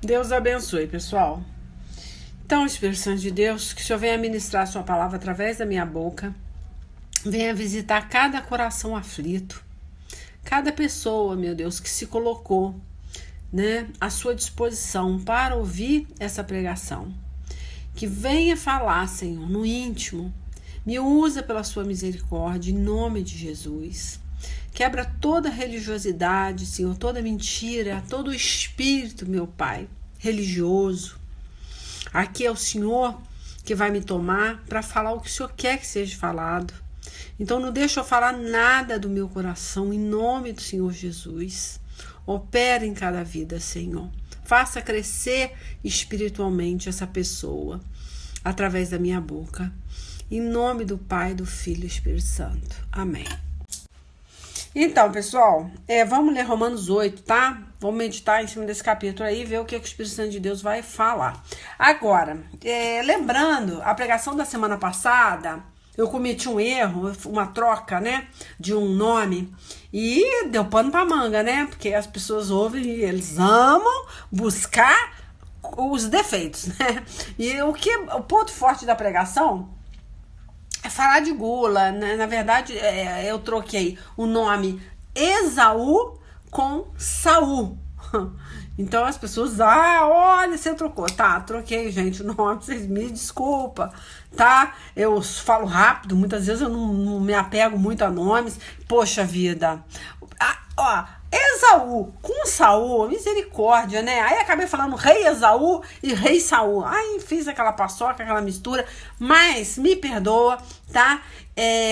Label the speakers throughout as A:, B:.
A: Deus abençoe, pessoal. Então, Espírito Santo de Deus, que o Senhor venha ministrar a sua palavra através da minha boca, venha visitar cada coração aflito, cada pessoa, meu Deus, que se colocou, à sua disposição para ouvir essa pregação. Que venha falar, Senhor, no íntimo. Me usa pela sua misericórdia, em nome de Jesus. Quebra toda religiosidade, Senhor, toda mentira, todo espírito, meu Pai, religioso. Aqui é o Senhor que vai me tomar para falar o que o Senhor quer que seja falado. Então não deixa eu falar nada do meu coração, em nome do Senhor Jesus. Opera em cada vida, Senhor. Faça crescer espiritualmente essa pessoa, através da minha boca. Em nome do Pai, do Filho e do Espírito Santo. Amém. Então, pessoal, vamos ler Romanos 8, tá? Vamos meditar em cima desse capítulo aí e ver o que o Espírito Santo de Deus vai falar. Agora, lembrando, a pregação da semana passada, eu cometi um erro, uma troca, de um nome, e deu pano pra manga, porque as pessoas ouvem e eles amam buscar os defeitos, E o ponto forte da pregação é falar de gula, Na verdade, eu troquei o nome Esaú com Saul. Então as pessoas, olha, você trocou. Tá, troquei, gente, o nome, vocês me desculpa, tá? Eu falo rápido, muitas vezes eu não me apego muito a nomes. Poxa vida. Esaú com Saul, misericórdia, Aí acabei falando rei Esaú e rei Saul. Aí fiz aquela paçoca, aquela mistura, mas me perdoa, tá?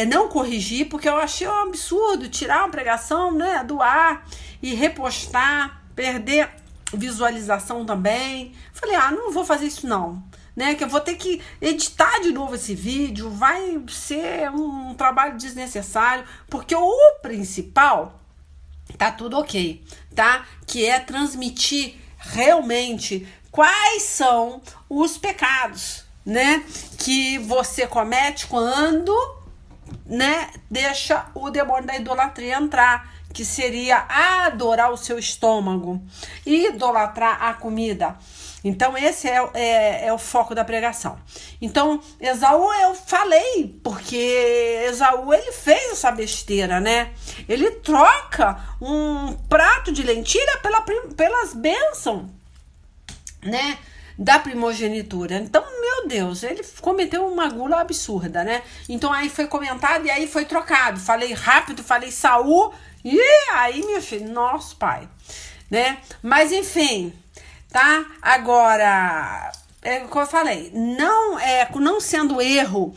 A: Não corrigi, porque eu achei um absurdo tirar uma pregação, do ar e repostar, perder visualização também. Falei, não vou fazer isso não. Que eu vou ter que editar de novo esse vídeo, vai ser um trabalho desnecessário, porque o principal tá tudo ok, tá? Que é transmitir realmente quais são os pecados, que você comete quando, deixa o demônio da idolatria entrar, que seria adorar o seu estômago e idolatrar a comida. Então esse é o foco da pregação. Então Esaú eu falei, porque Esaú ele fez essa besteira, Ele troca um prato de lentilha pelas bênçãos, da primogenitura. Então, meu Deus, ele cometeu uma gula absurda, Então aí foi comentado e aí foi trocado. Falei rápido, falei Saul, e aí, meu filho, nosso pai, Mas enfim, tá? Agora, como eu falei, não sendo erro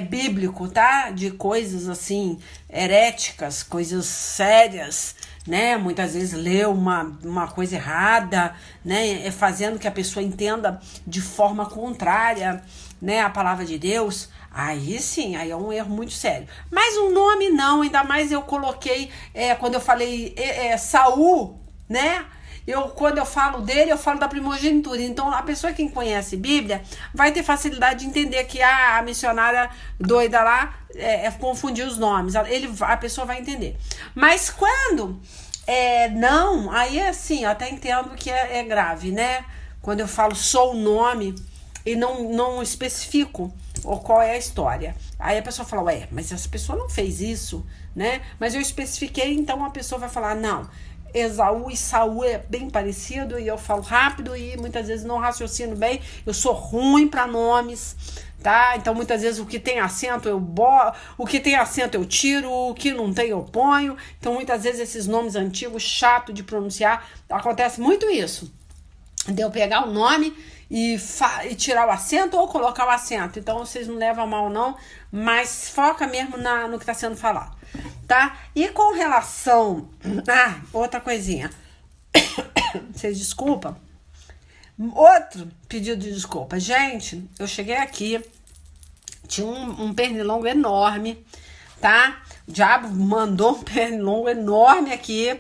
A: bíblico, tá? De coisas assim, heréticas, coisas sérias, Muitas vezes lê uma coisa errada, fazendo que a pessoa entenda de forma contrária, a palavra de Deus. Aí sim, aí é um erro muito sério. Mas um nome não, ainda mais eu coloquei, quando eu falei Saul, quando eu falo dele, eu falo da primogenitura. Então, a pessoa que conhece Bíblia vai ter facilidade de entender que a missionária doida lá confundiu os nomes. A pessoa vai entender. Mas quando não, aí é assim, eu até entendo que é grave, Quando eu falo só o nome e não especifico qual é a história. Aí a pessoa fala, mas essa pessoa não fez isso, Mas eu especifiquei, então a pessoa vai falar, não, Esaú e Saul é bem parecido e eu falo rápido e muitas vezes não raciocino bem. Eu sou ruim para nomes, tá? Então muitas vezes o que tem acento o que tem acento eu tiro, o que não tem eu ponho. Então muitas vezes esses nomes antigos, chato de pronunciar, acontece muito isso. De eu pegar o nome e tirar o acento ou colocar o acento. Então vocês não levam a mal não, mas foca mesmo no que está sendo falado, tá? E com relação outra coisinha, vocês desculpam, outro pedido de desculpa, gente, eu cheguei aqui, tinha um pernilongo enorme, tá? O diabo mandou um pernilongo enorme aqui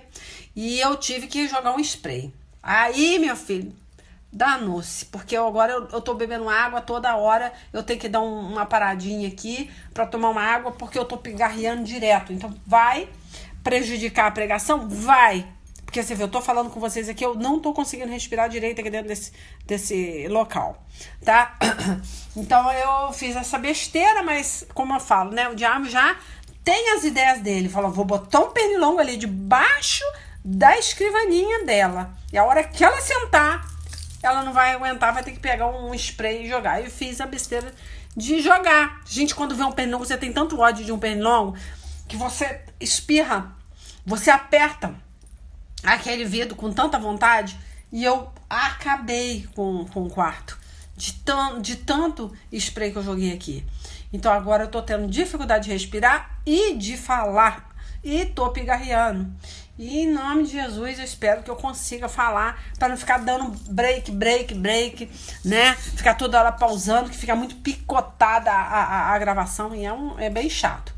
A: e eu tive que jogar um spray. Aí, meu filho, danou-se, porque agora eu tô bebendo água toda hora, eu tenho que dar uma paradinha aqui para tomar uma água, porque eu tô pigarreando direto. Então vai prejudicar a pregação? Vai, Porque você vê, eu tô falando com vocês aqui, eu não tô conseguindo respirar direito aqui dentro desse local, tá? Então eu fiz essa besteira, mas como eu falo, né? O diabo já tem as ideias dele. Falou, vou botar um pernilongo ali debaixo da escrivaninha dela. E a hora que ela sentar, ela não vai aguentar, vai ter que pegar um spray e jogar. Eu fiz a besteira de jogar. Gente, quando vê um pernilongo, você tem tanto ódio de um pernilongo que você espirra, você aperta aquele vidro com tanta vontade. E eu acabei com o quarto de tanto spray que eu joguei aqui. Então agora eu tô tendo dificuldade de respirar e de falar. E tô pigarreando. E em nome de Jesus eu espero que eu consiga falar para não ficar dando break, né? Ficar toda hora pausando, que fica muito picotada a gravação e é bem chato.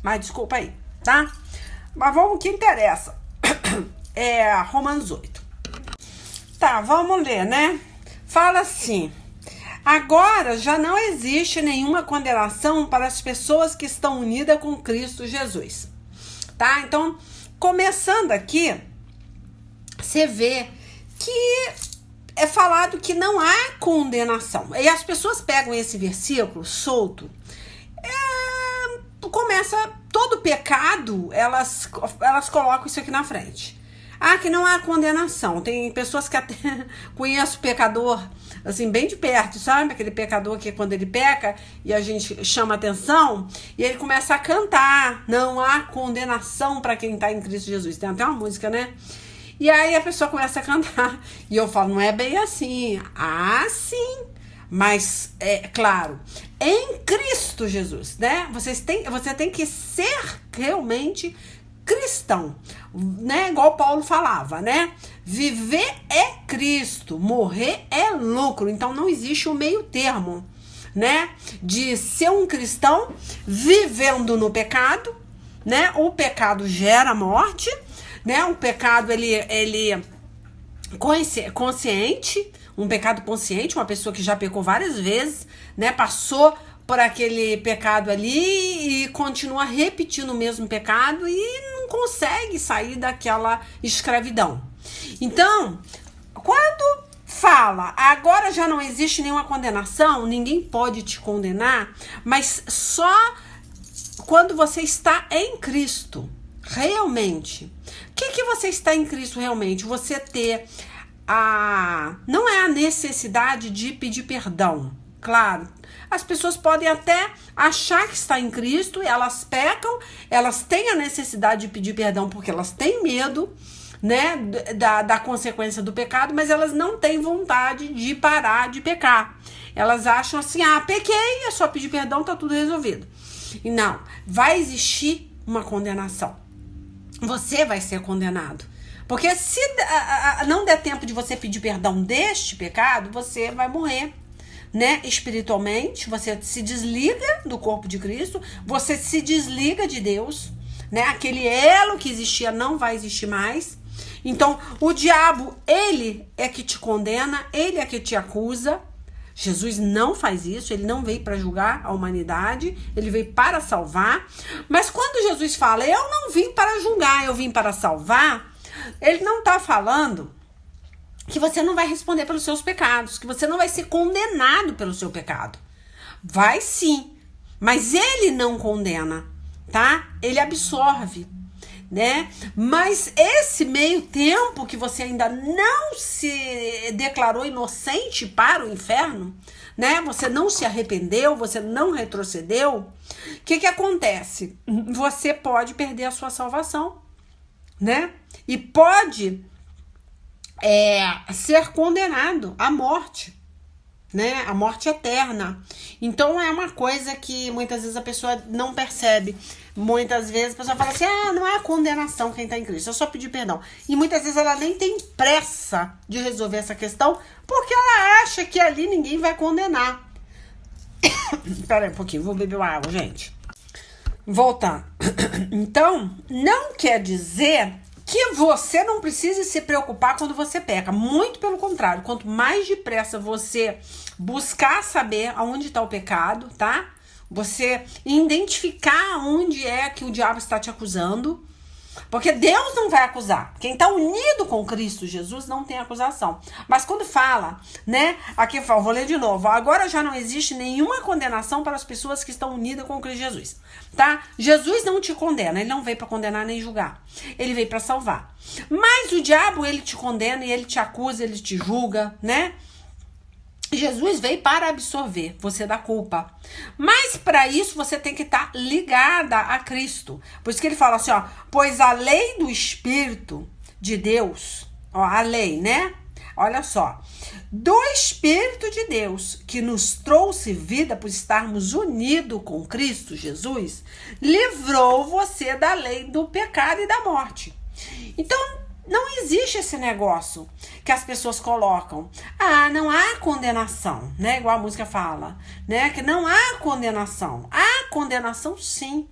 A: Mas desculpa aí, tá? Mas vamos, o que interessa é Romanos 8. Tá, vamos ler, né? Fala assim: agora já não existe nenhuma condenação para as pessoas que estão unidas com Cristo Jesus. Tá? Então, começando aqui, você vê que é falado que não há condenação. E as pessoas pegam esse versículo solto, começa todo pecado, elas colocam isso aqui na frente. Ah, que não há condenação. Tem pessoas que até conheço pecador, assim, bem de perto, sabe? Aquele pecador que quando ele peca e a gente chama atenção e ele começa a cantar. Não há condenação para quem tá em Cristo Jesus. Tem até uma música, né? E aí a pessoa começa a cantar. E eu falo, não é bem assim. Ah, sim. Mas, é claro, em Cristo Jesus, né? Você tem que ser realmente cristão, né? Igual Paulo falava, né? Viver é Cristo, morrer é lucro. Então não existe um meio termo, né? De ser um cristão vivendo no pecado, né? O pecado gera morte, né? O pecado ele consciente, um pecado consciente, uma pessoa que já pecou várias vezes, né? Passou por aquele pecado ali e continua repetindo o mesmo pecado e não consegue sair daquela escravidão. Então, quando fala, agora já não existe nenhuma condenação, ninguém pode te condenar, mas só quando você está em Cristo, realmente. O que você está em Cristo realmente? Você ter não é a necessidade de pedir perdão. Claro, as pessoas podem até achar que está em Cristo, elas pecam, elas têm a necessidade de pedir perdão porque elas têm medo, né, da consequência do pecado, mas elas não têm vontade de parar de pecar. Elas acham assim, pequei, é só pedir perdão, tá tudo resolvido. E não, vai existir uma condenação. Você vai ser condenado. Porque se não der tempo de você pedir perdão deste pecado, você vai morrer, né? Espiritualmente, você se desliga do corpo de Cristo, você se desliga de Deus, né? Aquele elo que existia não vai existir mais. Então, o diabo, ele é que te condena, ele é que te acusa. Jesus não faz isso, ele não veio para julgar a humanidade, ele veio para salvar. Mas quando Jesus fala, eu não vim para julgar, eu vim para salvar, ele não está falando que você não vai responder pelos seus pecados, que você não vai ser condenado pelo seu pecado. Vai sim, mas ele não condena, tá? Ele absorve, né? Mas esse meio tempo que você ainda não se declarou inocente para o inferno, né? Você não se arrependeu, você não retrocedeu, o que acontece? Você pode perder a sua salvação, né? E pode ser condenado à morte, né? A morte eterna. Então é uma coisa que muitas vezes a pessoa não percebe. Muitas vezes a pessoa fala assim, não é a condenação quem está em Cristo, é só pedir perdão. E muitas vezes ela nem tem pressa de resolver essa questão, porque ela acha que ali ninguém vai condenar. Espera aí um pouquinho, vou beber uma água, gente. Voltando. Então, não quer dizer que você não precise se preocupar quando você peca. Muito pelo contrário. Quanto mais depressa você buscar saber aonde está o pecado, tá? Você identificar onde é que o diabo está te acusando, Porque Deus não vai acusar. Quem está unido com Cristo Jesus não tem acusação. Mas quando fala, né? Aqui eu vou ler de novo. Agora já não existe nenhuma condenação para as pessoas que estão unidas com Cristo Jesus. Tá? Jesus não te condena. Ele não veio para condenar nem julgar. Ele veio para salvar. Mas o diabo, ele te condena e ele te acusa, ele te julga, né? Jesus veio para absorver você da culpa. Mas para isso você tem que estar ligada a Cristo. Por isso que ele fala assim, ó, pois a lei do Espírito de Deus, ó, a lei, né? Olha só, do Espírito de Deus que nos trouxe vida por estarmos unidos com Cristo Jesus, livrou você da lei do pecado e da morte. Então, não existe esse negócio que as pessoas colocam. Ah, não há condenação, né? Igual a música fala, né? Que não há condenação. Há condenação, sim.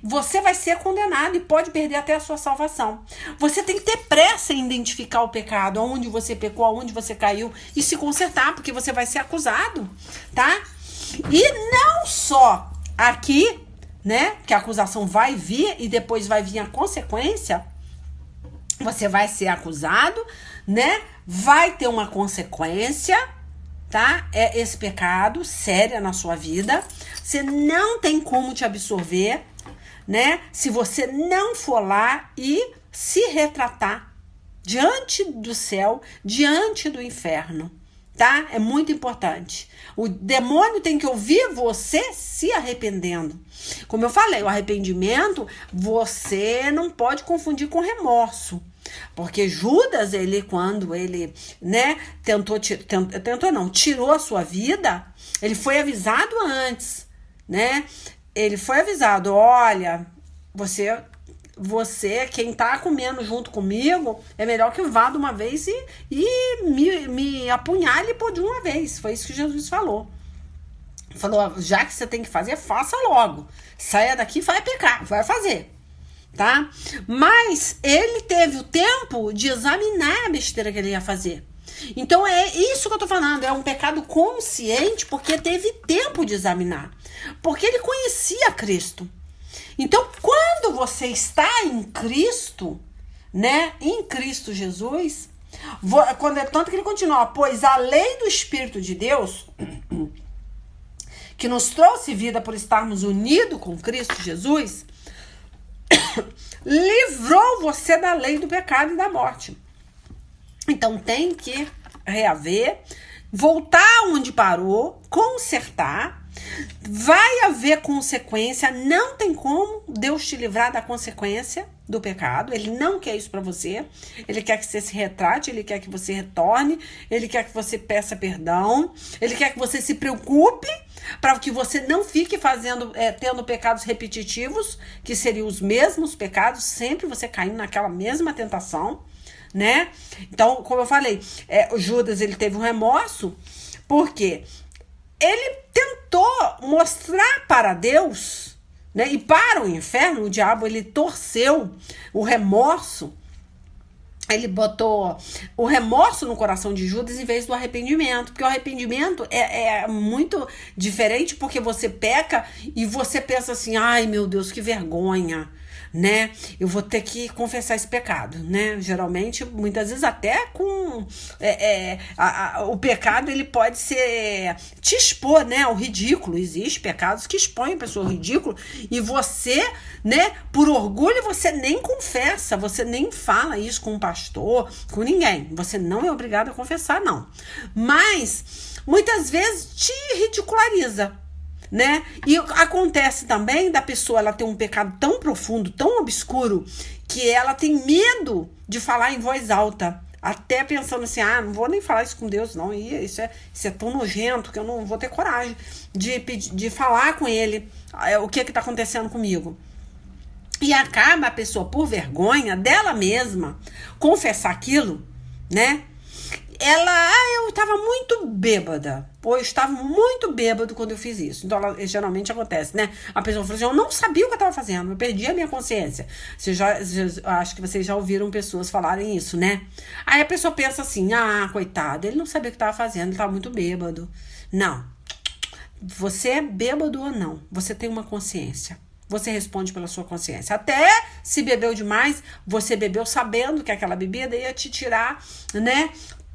A: Você vai ser condenado e pode perder até a sua salvação. Você tem que ter pressa em identificar o pecado, aonde você pecou, aonde você caiu e se consertar, porque você vai ser acusado, tá? E não só aqui, né? Que a acusação vai vir e depois vai vir a consequência. Você vai ser acusado, né? Vai ter uma consequência, tá? É esse pecado séria na sua vida. Você não tem como te absorver, né? Se você não for lá e se retratar diante do céu, diante do inferno, tá? É muito importante. O demônio tem que ouvir você se arrependendo. Como eu falei, o arrependimento você não pode confundir com remorso. Porque Judas, quando ele, né, tirou a sua vida, ele foi avisado antes, né? Ele foi avisado, olha, você quem tá comendo junto comigo, é melhor que eu vá de uma vez e me apunhale de uma vez. Foi isso que Jesus falou. Falou, já que você tem que fazer, faça logo. Saia daqui e vai pecar, vai fazer. Tá? Mas ele teve o tempo de examinar a besteira que ele ia fazer. Então é isso que eu tô falando, é um pecado consciente porque teve tempo de examinar. Porque ele conhecia Cristo. Então quando você está em Cristo, né, em Cristo Jesus, tanto que ele continua, pois a lei do Espírito de Deus, que nos trouxe vida por estarmos unidos com Cristo Jesus, livrou você da lei do pecado e da morte. Então tem que reaver, voltar onde parou, consertar. Vai haver consequência, não tem como Deus te livrar da consequência do pecado. Ele não quer isso para você. Ele quer que você se retrate, ele quer que você retorne, ele quer que você peça perdão, ele quer que você se preocupe para que você não fique tendo pecados repetitivos, que seriam os mesmos pecados, sempre você caindo naquela mesma tentação, né? Então, como eu falei, o Judas, ele teve um remorso, porque ele tentou mostrar para Deus, né, e para o inferno, o diabo, ele torceu o remorso. Ele botou o remorso no coração de Judas em vez do arrependimento. Porque o arrependimento é muito diferente, porque você peca e você pensa assim, ai meu Deus, que vergonha, né? Eu vou ter que confessar esse pecado, né? Geralmente, muitas vezes até com... o pecado, ele pode te expor, né, ao ridículo. Existem pecados que expõem a pessoa ao ridículo e você, né, por orgulho, você nem confessa, você nem fala isso com um pastor, com ninguém. Você não é obrigado a confessar, não. Mas, muitas vezes, te ridiculariza, né? E acontece também da pessoa ela ter um pecado tão profundo, tão obscuro, que ela tem medo de falar em voz alta, até pensando assim, não vou nem falar isso com Deus não, isso é tão nojento que eu não vou ter coragem de falar com ele o que tá acontecendo comigo. E acaba a pessoa, por vergonha dela mesma, confessar aquilo, né? Eu estava muito bêbada, ou eu estava muito bêbado quando eu fiz isso. Então, geralmente acontece, né? A pessoa fala assim, eu não sabia o que eu estava fazendo, eu perdi a minha consciência. Acho que vocês já ouviram pessoas falarem isso, né? Aí a pessoa pensa assim, coitado, ele não sabia o que estava fazendo, ele estava muito bêbado. Não, você é bêbado ou não, você tem uma consciência. você responde pela sua consciência. Até se bebeu demais, você bebeu sabendo que aquela bebida ia te tirar, né,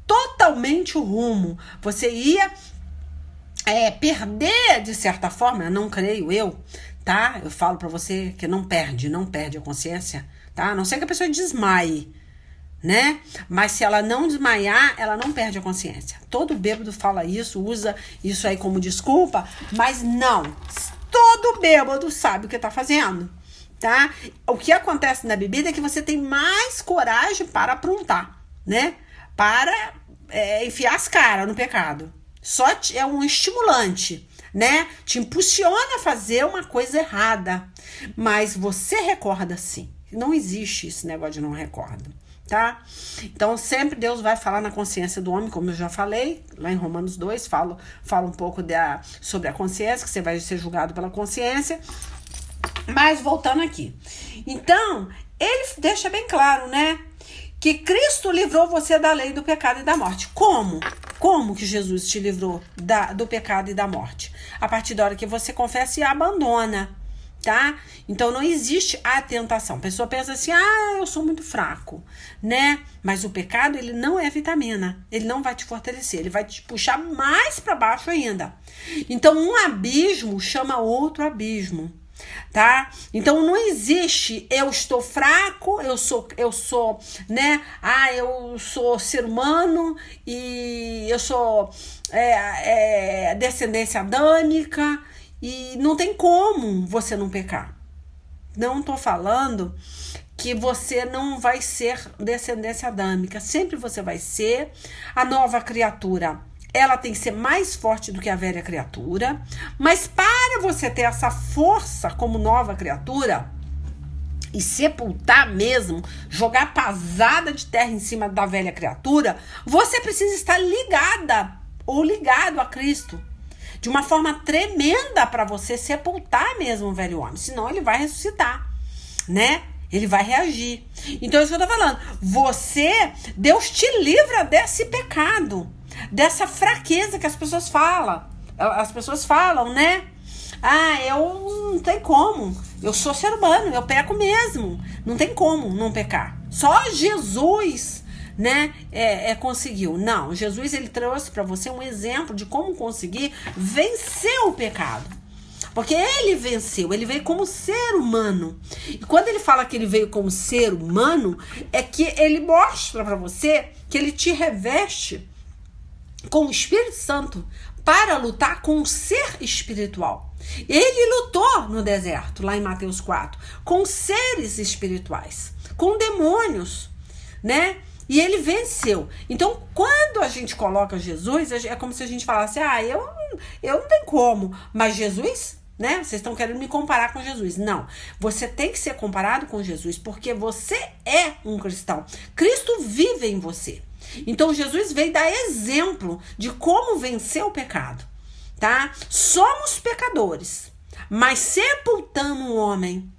A: totalmente o rumo. Você ia perder, de certa forma, não creio eu, tá? Eu falo pra você que não perde a consciência, tá? A não ser que a pessoa desmaie, né? Mas se ela não desmaiar, ela não perde a consciência. Todo bêbado fala isso, usa isso aí como desculpa, mas não. Todo bêbado sabe o que tá fazendo, tá? O que acontece na bebida é que você tem mais coragem para aprontar, né? Para enfiar as caras no pecado. Só é um estimulante, né? Te impulsiona a fazer uma coisa errada. Mas você recorda sim. Não existe esse negócio de não recorda, tá? Então sempre Deus vai falar na consciência do homem, como eu já falei, lá em Romanos 2, fala um pouco sobre a consciência, que você vai ser julgado pela consciência. Mas voltando aqui. Então, ele deixa bem claro, né? Que Cristo livrou você da lei do pecado e da morte. Como? Como que Jesus te livrou do pecado e da morte? A partir da hora que você confessa e abandona, tá? Então não existe a tentação. A pessoa pensa assim, eu sou muito fraco, né? Mas o pecado, ele não é vitamina. Ele não vai te fortalecer, ele vai te puxar mais para baixo ainda. Então um abismo chama outro abismo, tá? Então não existe eu estou fraco, eu sou, né? Eu sou ser humano e eu sou descendência adâmica e não tem como você não pecar. Não tô falando que você não vai ser descendência adâmica, sempre você vai ser. A nova criatura, ela tem que ser mais forte do que a velha criatura, mas para você ter essa força como nova criatura e sepultar mesmo, jogar pasada de terra em cima da velha criatura, você precisa estar ligada ou ligado a Cristo de uma forma tremenda para você sepultar mesmo o velho homem, senão ele vai ressuscitar, né? Ele vai reagir. Então é isso que eu tô falando. Deus te livra desse pecado, dessa fraqueza que as pessoas falam. As pessoas falam, né? Eu não tem como. Eu sou ser humano, eu peco mesmo. Não tem como não pecar. Só Jesus, né, conseguiu. Não, Jesus, ele trouxe para você um exemplo de como conseguir vencer o pecado. Porque ele venceu, ele veio como ser humano. E quando ele fala que ele veio como ser humano, é que ele mostra para você que ele te reveste com o Espírito Santo para lutar com o ser espiritual. Ele lutou no deserto, lá em Mateus 4, com seres espirituais, com demônios, né? E ele venceu. Então, quando a gente coloca Jesus, é como se a gente falasse, eu não tenho como, mas Jesus, né? Vocês estão querendo me comparar com Jesus. Não, você tem que ser comparado com Jesus, porque você é um cristão. Cristo vive em você. Então, Jesus veio dar exemplo de como vencer o pecado, tá? Somos pecadores, mas sepultamos o homem.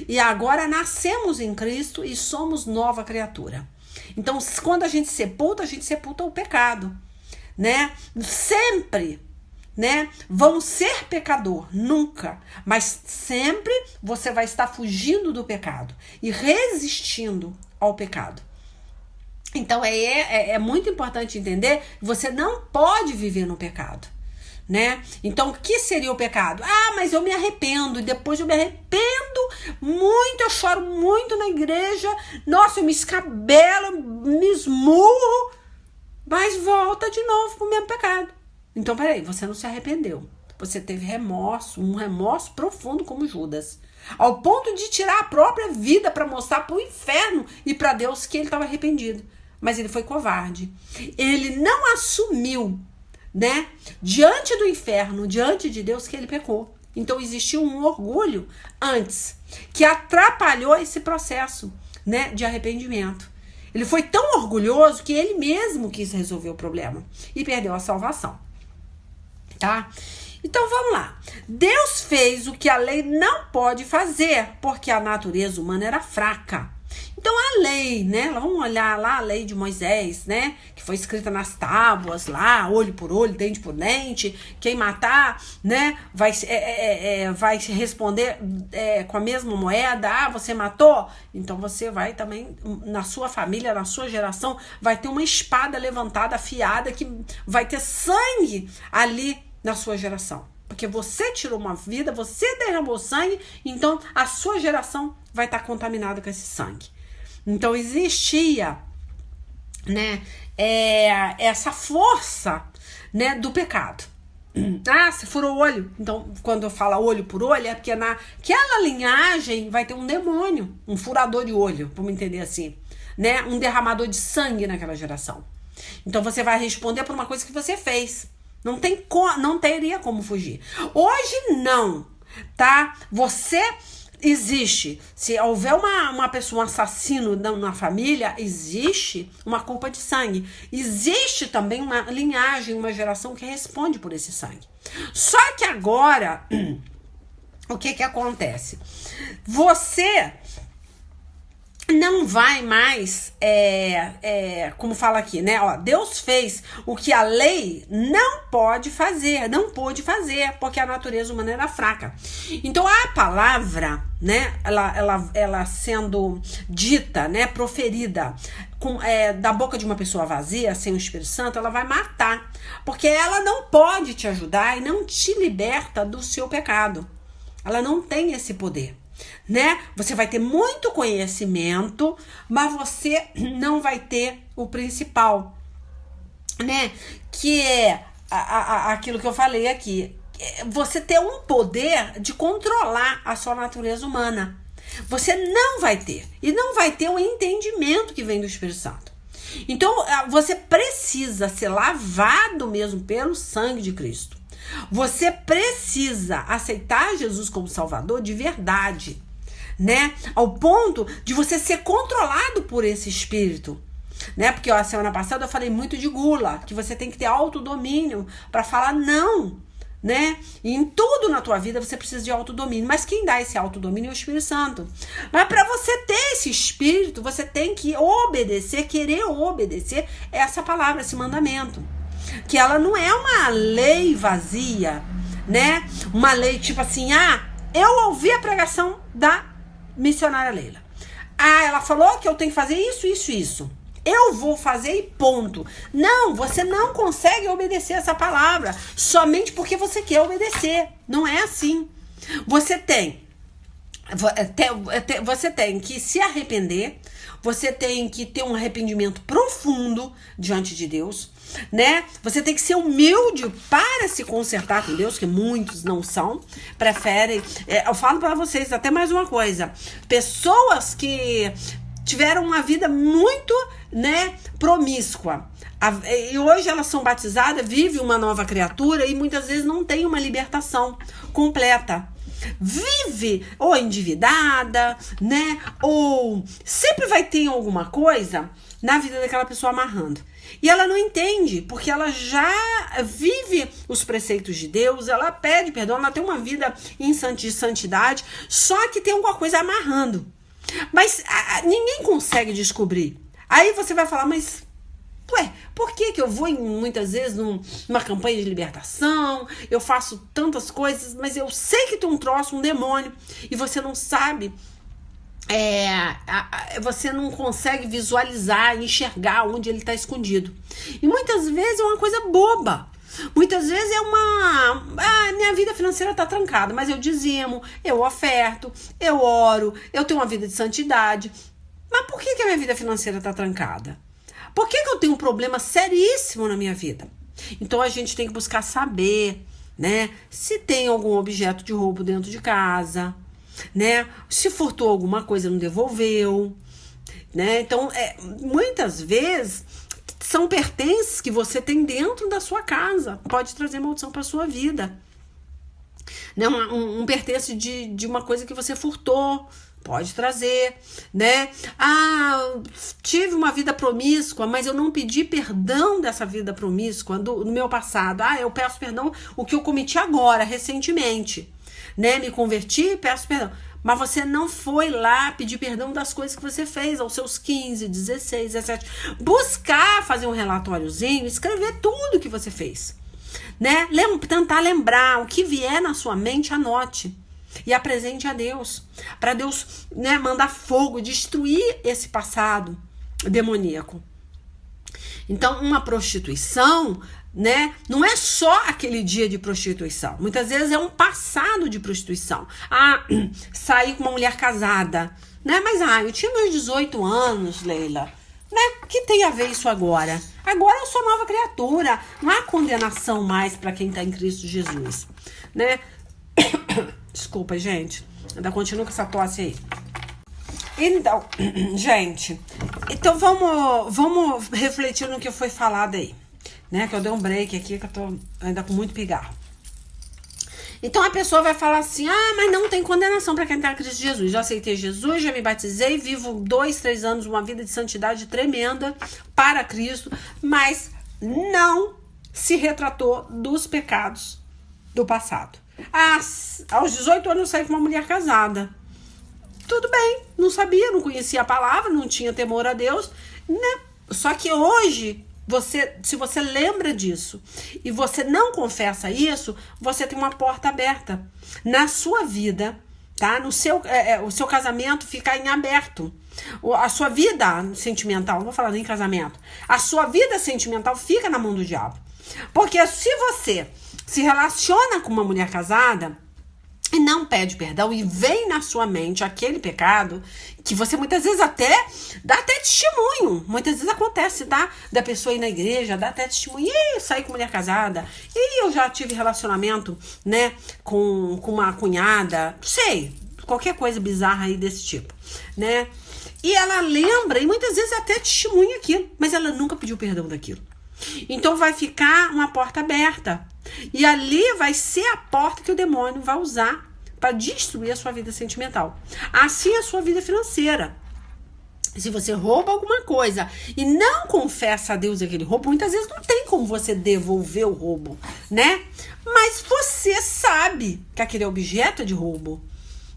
A: E agora nascemos em Cristo e somos nova criatura. Então, quando a gente sepulta o pecado, né? Sempre, né? Vão ser pecador, nunca. Mas sempre você vai estar fugindo do pecado e resistindo ao pecado. Então, é muito importante entender que você não pode viver no pecado, né? Então, o que seria o pecado? Mas eu me arrependo, e depois eu me arrependo muito, eu choro muito na igreja, nossa, eu me escabelo, me esmurro, mas volta de novo pro mesmo pecado. Então, peraí, você não se arrependeu, você teve remorso, um remorso profundo como Judas, ao ponto de tirar a própria vida para mostrar pro inferno e para Deus que ele estava arrependido. Mas ele foi covarde. Ele não assumiu, né, diante do inferno, diante de Deus, que ele pecou. Então existiu um orgulho antes que atrapalhou esse processo, né, de arrependimento. Ele foi tão orgulhoso que ele mesmo quis resolver o problema e perdeu a salvação, tá? Então vamos lá. Deus fez o que a lei não pode fazer, porque a natureza humana era fraca. Então a lei, né? Vamos olhar lá a lei de Moisés, né? Que foi escrita nas tábuas lá, olho por olho, dente por dente. Quem matar, né? Vai responder com a mesma moeda. Ah, você matou? Então você vai também, na sua família, na sua geração, vai ter uma espada levantada, afiada, que vai ter sangue ali na sua geração. Porque você tirou uma vida, você derramou sangue, então a sua geração vai estar contaminada com esse sangue. Então existia, né, essa força, né, do pecado. Ah, você furou o olho. Então, quando eu falo olho por olho, é porque naquela linhagem vai ter um demônio, um furador de olho, vamos entender assim, né, um derramador de sangue naquela geração. Então você vai responder por uma coisa que você fez. Não teria como fugir. Hoje não, tá? Você existe. Se houver uma pessoa, um assassino na família, existe uma culpa de sangue. Existe também uma linhagem, uma geração que responde por esse sangue. Só que agora, o que acontece? Você não vai mais, como fala aqui, né? Ó, Deus fez o que a lei não pôde fazer, porque a natureza humana era fraca. Então a palavra, né? Ela sendo dita, né? Proferida da boca de uma pessoa vazia, sem o Espírito Santo, ela vai matar, porque ela não pode te ajudar e não te liberta do seu pecado. Ela não tem esse poder. Né? Você vai ter muito conhecimento, mas você não vai ter o principal, né? Que é aquilo que eu falei aqui. Você ter um poder de controlar a sua natureza humana. Você não vai ter. E não vai ter o entendimento que vem do Espírito Santo. Então, você precisa ser lavado mesmo pelo sangue de Cristo. Você precisa aceitar Jesus como Salvador de verdade, né? Ao ponto de você ser controlado por esse espírito, né? Porque a semana passada eu falei muito de gula, que você tem que ter autodomínio para falar não, né? E em tudo na tua vida você precisa de autodomínio, mas quem dá esse autodomínio é o Espírito Santo. Mas para você ter esse espírito, você tem que obedecer, querer obedecer essa palavra, esse mandamento. Que ela não é uma lei vazia, né? Uma lei tipo assim, eu ouvi a pregação da missionária Leila. Ela falou que eu tenho que fazer isso. Eu vou fazer e ponto. Não, você não consegue obedecer essa palavra somente porque você quer obedecer. Não é assim. Você tem que se arrepender, você tem que ter um arrependimento profundo diante de Deus, né? Você tem que ser humilde para se consertar com Deus, que muitos não são, preferem. Eu falo para vocês até mais uma coisa: pessoas que tiveram uma vida muito, né, promíscua. E hoje elas são batizadas, vivem uma nova criatura e muitas vezes não tem uma libertação completa. Vive ou endividada, né? Ou sempre vai ter alguma coisa na vida daquela pessoa amarrando. E ela não entende, porque ela já vive os preceitos de Deus, ela pede perdão, ela tem uma vida de santidade, só que tem alguma coisa amarrando. Mas ninguém consegue descobrir. Aí você vai falar, mas por que eu vou muitas vezes numa campanha de libertação, eu faço tantas coisas, mas eu sei que tem um troço, um demônio, e você não sabe, você não consegue visualizar, enxergar onde ele está escondido. E muitas vezes é uma coisa boba. Muitas vezes minha vida financeira está trancada, mas eu dizimo, eu oferto, eu oro, eu tenho uma vida de santidade. Mas por que a minha vida financeira está trancada? Por que eu tenho um problema seríssimo na minha vida? Então a gente tem que buscar saber, né? Se tem algum objeto de roubo dentro de casa, né? Se furtou alguma coisa, não devolveu, né? Então, muitas vezes são pertences que você tem dentro da sua casa. Pode trazer maldição para sua vida. Né? Um pertence de uma coisa que você furtou. Pode trazer, né? Tive uma vida promíscua, mas eu não pedi perdão dessa vida promíscua no meu passado. Eu peço perdão o que eu cometi agora, recentemente, né? Me converti e peço perdão. mas você não foi lá pedir perdão das coisas que você fez aos seus 15, 16, 17. Buscar fazer um relatóriozinho, escrever tudo que você fez, né? Tentar lembrar o que vier na sua mente, anote e apresente a Deus, para Deus, né, mandar fogo, destruir esse passado demoníaco. Então, uma prostituição, né, não é só aquele dia de prostituição. Muitas vezes é um passado de prostituição. Sair com uma mulher casada, né? Mas eu tinha meus 18 anos, Leila, né? O que tem a ver isso agora? Agora eu sou nova criatura. Não há condenação mais para quem está em Cristo Jesus, né? Desculpa, gente. Ainda continuo com essa tosse aí. Então, gente, então vamos refletir no que foi falado aí, né? Que eu dei um break aqui, que eu tô ainda com muito pigarro. Então a pessoa vai falar assim, mas não tem condenação para quem tá em Cristo Jesus. Já aceitei Jesus, já me batizei, vivo 2, 3 anos, uma vida de santidade tremenda para Cristo, mas não se retratou dos pecados do passado. Aos 18 anos eu saí com uma mulher casada. Tudo bem, não sabia, não conhecia a palavra, não tinha temor a Deus, né? Só que hoje, se você lembra disso e você não confessa isso, você tem uma porta aberta na sua vida, tá? O seu casamento fica em aberto. A sua vida sentimental, não vou falar nem casamento, a sua vida sentimental fica na mão do diabo. Porque se você se relaciona com uma mulher casada e não pede perdão e vem na sua mente aquele pecado que você muitas vezes dá até testemunho. Muitas vezes acontece, tá? Da pessoa ir na igreja, dá até testemunho. Eu saí com mulher casada. E eu já tive relacionamento, né? Com uma cunhada. Não sei. Qualquer coisa bizarra aí desse tipo, né? E ela lembra e muitas vezes até testemunha aquilo. Mas ela nunca pediu perdão daquilo. Então vai ficar uma porta aberta. E ali vai ser a porta que o demônio vai usar para destruir a sua vida sentimental. Assim a sua vida financeira. Se você rouba alguma coisa e não confessa a Deus aquele roubo, muitas vezes não tem como você devolver o roubo, né? Mas você sabe que aquele objeto é de roubo,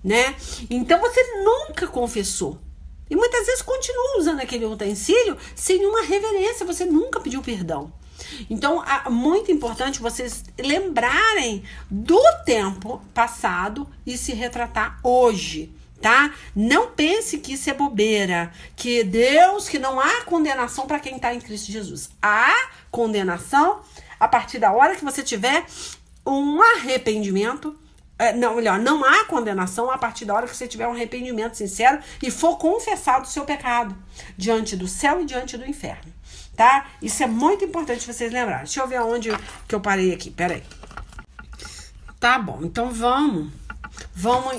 A: né? Então você nunca confessou. E muitas vezes continua usando aquele utensílio sem nenhuma reverência, você nunca pediu perdão. Então, é muito importante vocês lembrarem do tempo passado e se retratar hoje, tá? Não pense que isso é bobeira, que não há condenação para quem está em Cristo Jesus. Há condenação a partir da hora que você tiver um arrependimento. Não há condenação a partir da hora que você tiver um arrependimento sincero e for confessado o seu pecado diante do céu e diante do inferno, tá? Isso é muito importante vocês lembrarem. Deixa eu ver aonde que eu parei aqui, peraí. Tá bom, então vamos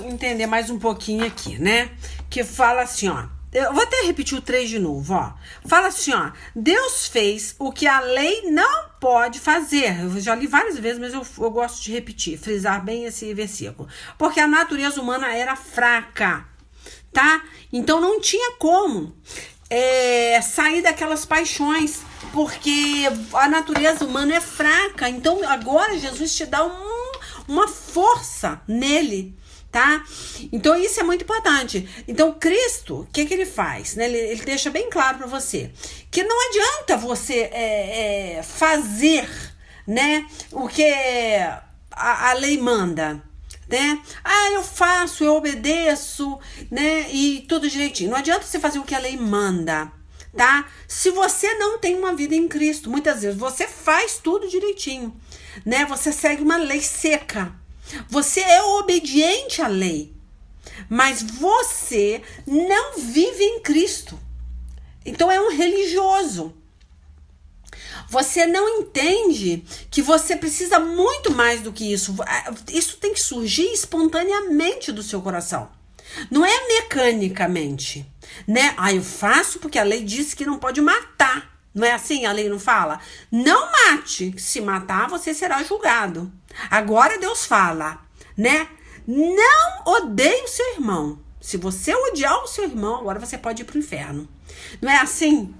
A: entender mais um pouquinho aqui, né? Que fala assim, ó. Eu vou até repetir o 3 de novo, ó. Fala assim, ó. Deus fez o que a lei não pode fazer. Eu já li várias vezes, mas eu gosto de repetir, frisar bem esse versículo. Porque a natureza humana era fraca, tá? Então não tinha como sair daquelas paixões, porque a natureza humana é fraca. Então agora Jesus te dá uma força nele, tá? Então isso é muito importante. Então Cristo, o que ele faz? Né? Ele deixa bem claro para você que não adianta você fazer, né, o que a lei manda, né? Eu faço, eu obedeço, né, e tudo direitinho. Não adianta você fazer o que a lei manda, tá? Se você não tem uma vida em Cristo, muitas vezes você faz tudo direitinho, né? Você segue uma lei seca. Você é obediente à lei, mas você não vive em Cristo. Então é um religioso. Você não entende que você precisa muito mais do que isso. Isso tem que surgir espontaneamente do seu coração. Não é mecanicamente, né? Eu faço porque a lei disse que não pode matar. Não é assim? A lei não fala? Não mate. Se matar, você será julgado. Agora Deus fala, né? Não odeie o seu irmão. Se você odiar o seu irmão, agora você pode ir para o inferno. Não é assim?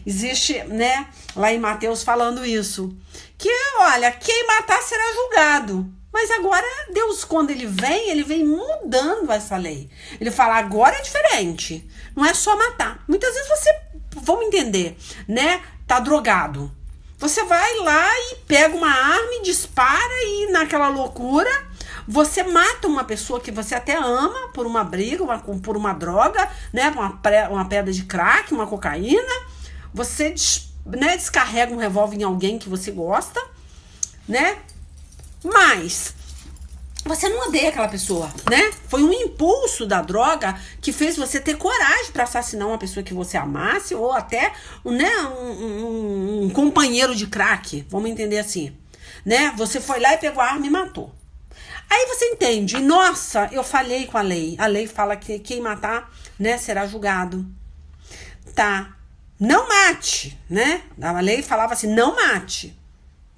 A: Existe, né, lá em Mateus falando isso. Que, olha, quem matar será julgado. Mas agora, Deus, quando ele vem mudando essa lei. Ele fala, agora é diferente. Não é só matar. Muitas vezes você, vamos entender, né? Tá drogado. Você vai lá e pega uma arma e dispara e naquela loucura você mata uma pessoa que você até ama por uma briga, por uma droga, né? Uma pedra de crack, uma cocaína. Você né, descarrega um revólver em alguém que você gosta, né? Mas você não odeia aquela pessoa, né? Foi um impulso da droga que fez você ter coragem para assassinar uma pessoa que você amasse ou até, né, um companheiro de crack, vamos entender assim, né? Você foi lá e pegou a arma e matou. Aí você entende, nossa, eu falhei com a lei. A lei fala que quem matar, né, será julgado. Tá, não mate, né? A lei falava assim, não mate.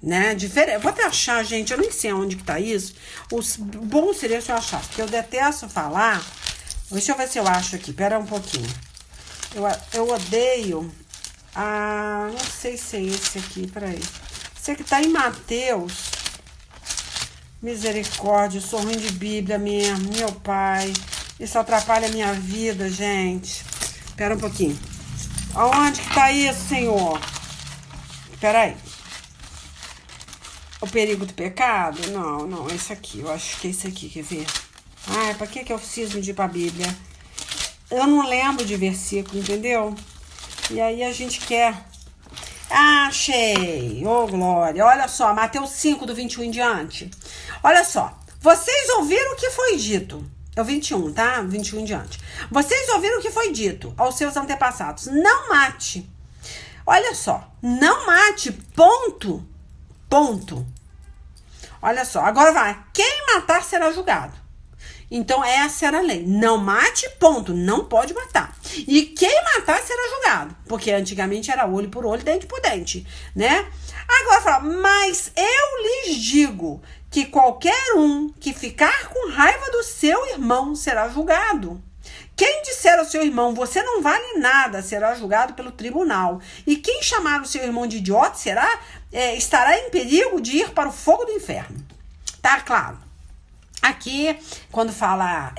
A: Né? Diferente. Vou até achar, gente, eu nem sei onde que tá isso. O bom seria se eu achar, porque eu detesto falar. Deixa eu ver se eu acho aqui, pera um pouquinho. Eu odeio. Não sei se é esse aqui, peraí. Esse aqui tá em Mateus. Misericórdia, eu sou ruim de Bíblia mesmo, meu pai. Isso atrapalha a minha vida, gente. Pera um pouquinho. Aonde que tá isso, Senhor? Peraí. O perigo do pecado? Não, esse aqui. Eu acho que é esse aqui, quer ver? Pra que eu preciso de ir pra Bíblia? Eu não lembro de versículo, entendeu? E aí a gente quer... achei! Ô, glória! Olha só, Mateus 5, do 21 em diante. Olha só. Vocês ouviram o que foi dito. É o 21, tá? 21 em diante. Vocês ouviram o que foi dito aos seus antepassados. Não mate. Olha só. Não mate, ponto. Olha só, agora vai. Quem matar será julgado. Então, essa era a lei. Não mate, ponto. Não pode matar. E quem matar será julgado. Porque antigamente era olho por olho, dente por dente, né? Agora fala, mas eu lhes digo que qualquer um que ficar com raiva do seu irmão será julgado. Quem disser ao seu irmão, você não vale nada, será julgado pelo tribunal. E quem chamar o seu irmão de idiota estará em perigo de ir para o fogo do inferno. Tá claro. Aqui, quando fala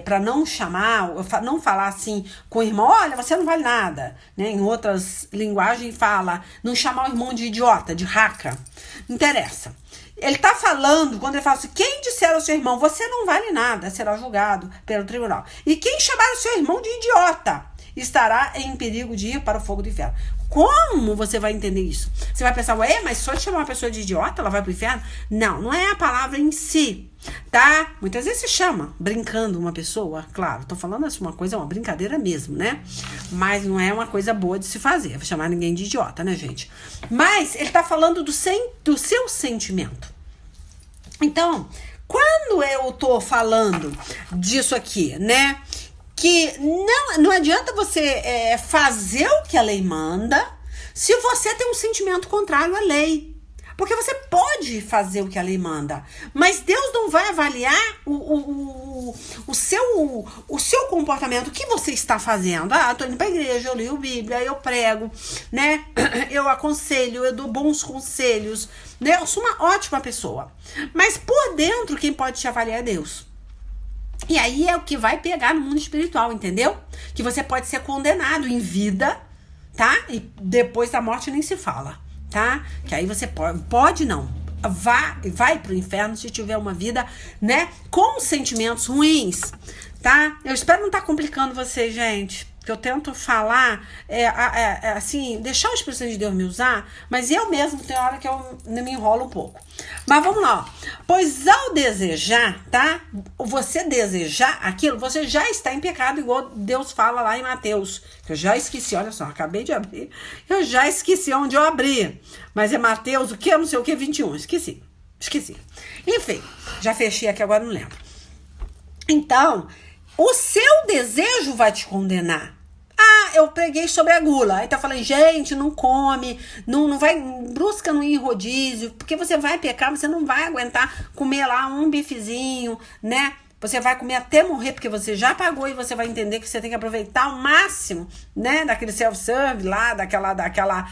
A: para não chamar, não falar assim com o irmão, olha, você não vale nada. Né? Em outras linguagens fala, não chamar o irmão de idiota, de raca. Não interessa. Ele tá falando, quando ele fala assim, quem disser ao seu irmão, você não vale nada, será julgado pelo tribunal. E quem chamar o seu irmão de idiota, estará em perigo de ir para o fogo do inferno. Como você vai entender isso? Você vai pensar, mas só de chamar uma pessoa de idiota, ela vai para o inferno? Não é a palavra em si, tá? Muitas vezes se chama, brincando uma pessoa, claro, tô falando assim, uma coisa, uma brincadeira mesmo, né? Mas não é uma coisa boa de se fazer, vai chamar ninguém de idiota, né, gente? Mas ele tá falando do seu sentimento. Então, quando eu tô falando disso aqui, né? Que não adianta você fazer o que a lei manda se você tem um sentimento contrário à lei. Porque você pode fazer o que a lei manda, mas Deus não vai avaliar o seu comportamento, o que você está fazendo. Eu tô indo pra igreja, eu leio Bíblia, eu prego, né? Eu aconselho, eu dou bons conselhos, né? Eu sou uma ótima pessoa. Mas por dentro, quem pode te avaliar é Deus. E aí é o que vai pegar no mundo espiritual, entendeu? Que você pode ser condenado em vida, tá? E depois da morte nem se fala, tá? Que aí você pode não. Vai pro inferno se tiver uma vida, né? Com sentimentos ruins, tá? Eu espero não estar complicando vocês, gente. Que eu tento falar, assim, deixar o Espírito Santo de Deus me usar, mas eu mesmo tem hora que eu me enrolo um pouco. Mas vamos lá, ó. Pois ao desejar, tá? Você desejar aquilo, você já está em pecado, igual Deus fala lá em Mateus. Que eu já esqueci, olha só, acabei de abrir. Eu já esqueci onde eu abri. Mas é Mateus, o que? Eu não sei o que, 21. Esqueci. Enfim, já fechei aqui, agora não lembro. Então, o seu desejo vai te condenar. Eu preguei sobre a gula. Aí tá falando, gente, não come, não vai, busca não ir em rodízio, porque você vai pecar, você não vai aguentar comer lá um bifezinho, né? Você vai comer até morrer, porque você já pagou e você vai entender que você tem que aproveitar o máximo, né? Daquele self-serve lá, daquela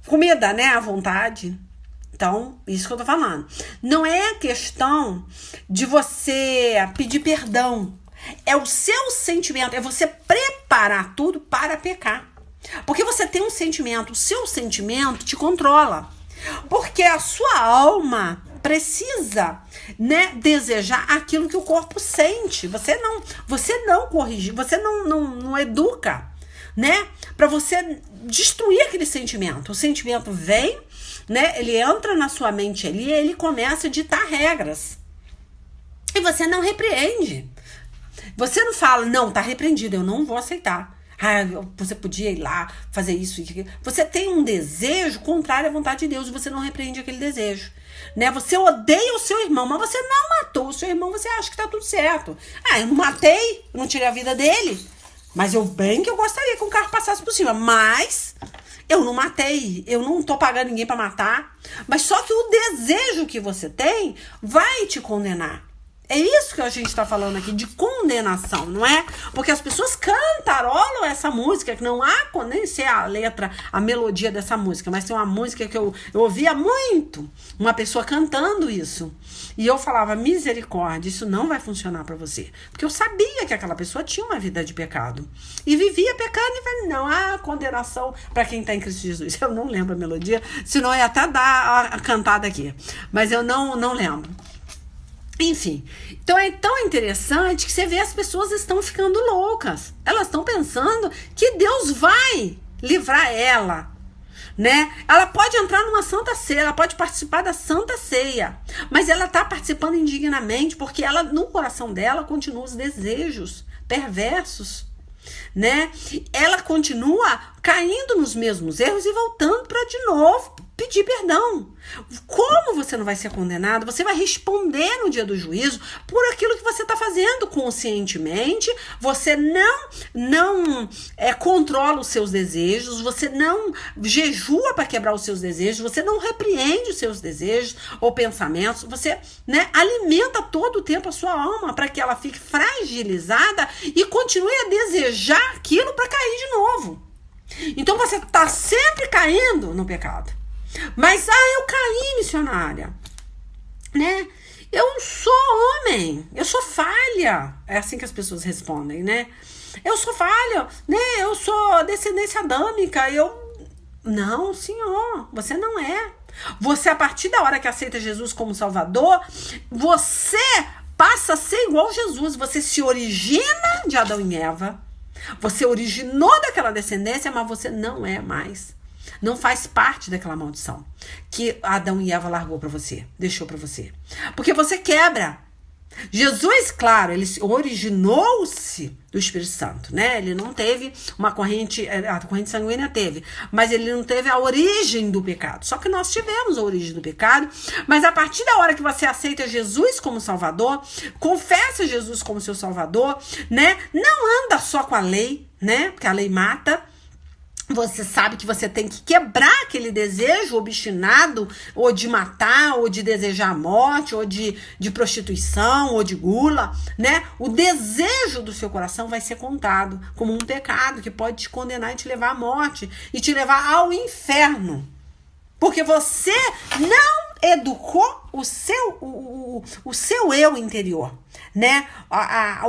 A: comida, né? À vontade. Então, isso que eu tô falando. Não é questão de você pedir perdão. É o seu sentimento, é você preparar tudo para pecar. Porque você tem um sentimento, o seu sentimento te controla. Porque a sua alma precisa, né, desejar aquilo que o corpo sente. Você não corrige, você não educa, né, para você destruir aquele sentimento. O sentimento vem, né, ele entra na sua mente ali e ele começa a ditar regras. E você não repreende. Você não fala, não, tá repreendido, eu não vou aceitar. Ah, você podia ir lá fazer isso e aquilo. Você tem um desejo contrário à vontade de Deus e você não repreende aquele desejo, né? Você odeia o seu irmão, mas você não matou o seu irmão, você acha que tá tudo certo. Ah, eu não matei, eu não tirei a vida dele, mas eu bem que eu gostaria que um carro passasse por cima, mas eu não matei, eu não tô pagando ninguém pra matar. Mas só que o desejo que você tem vai te condenar. É isso que a gente tá falando aqui, de condenação, não é? Porque as pessoas cantarolam essa música, que não há, nem sei a letra, a melodia dessa música, mas tem uma música que eu ouvia muito, uma pessoa cantando isso. E eu falava, misericórdia, isso não vai funcionar pra você. Porque eu sabia que aquela pessoa tinha uma vida de pecado. E vivia pecando e falei, não, há condenação pra quem tá em Cristo Jesus. Eu não lembro a melodia, senão eu ia até dar a cantada aqui. Mas eu não lembro. Enfim, então é tão interessante que você vê as pessoas estão ficando loucas. Elas estão pensando que Deus vai livrar ela, né? Ela pode entrar numa Santa Ceia, ela pode participar da Santa Ceia, mas ela está participando indignamente porque ela, no coração dela, continua os desejos perversos, né? Ela continua caindo nos mesmos erros e voltando para de novo pedir perdão. Como você não vai ser condenado? Você vai responder no dia do juízo por aquilo que você está fazendo conscientemente. Você não controla os seus desejos, você não jejua para quebrar os seus desejos, você não repreende os seus desejos ou pensamentos, você, né, alimenta todo o tempo a sua alma para que ela fique fragilizada e continue a desejar aquilo para cair de novo. Então você está sempre caindo no pecado. Mas, eu caí, missionária, né? Eu sou homem, eu sou falha. É assim que as pessoas respondem, né? Eu sou falha, né? Eu sou descendência adâmica, Não, senhor, você não é. Você, a partir da hora que aceita Jesus como Salvador, você passa a ser igual Jesus. Você se origina de Adão e Eva. Você originou daquela descendência, mas você não é mais. Não faz parte daquela maldição que Adão e Eva largou para você, deixou para você. Porque você quebra. Jesus, claro, ele originou-se do Espírito Santo, né? Ele não teve uma corrente, a corrente sanguínea teve, mas ele não teve a origem do pecado. Só que nós tivemos a origem do pecado, mas a partir da hora que você aceita Jesus como Salvador, confessa Jesus como seu Salvador, né? Não anda só com a lei, né? Porque a lei mata. Você sabe que você tem que quebrar aquele desejo obstinado, ou de matar, ou de desejar a morte, ou de prostituição, ou de gula, né? O desejo do seu coração vai ser contado como um pecado que pode te condenar e te levar à morte, e te levar ao inferno. Porque você não educou o seu eu interior, né?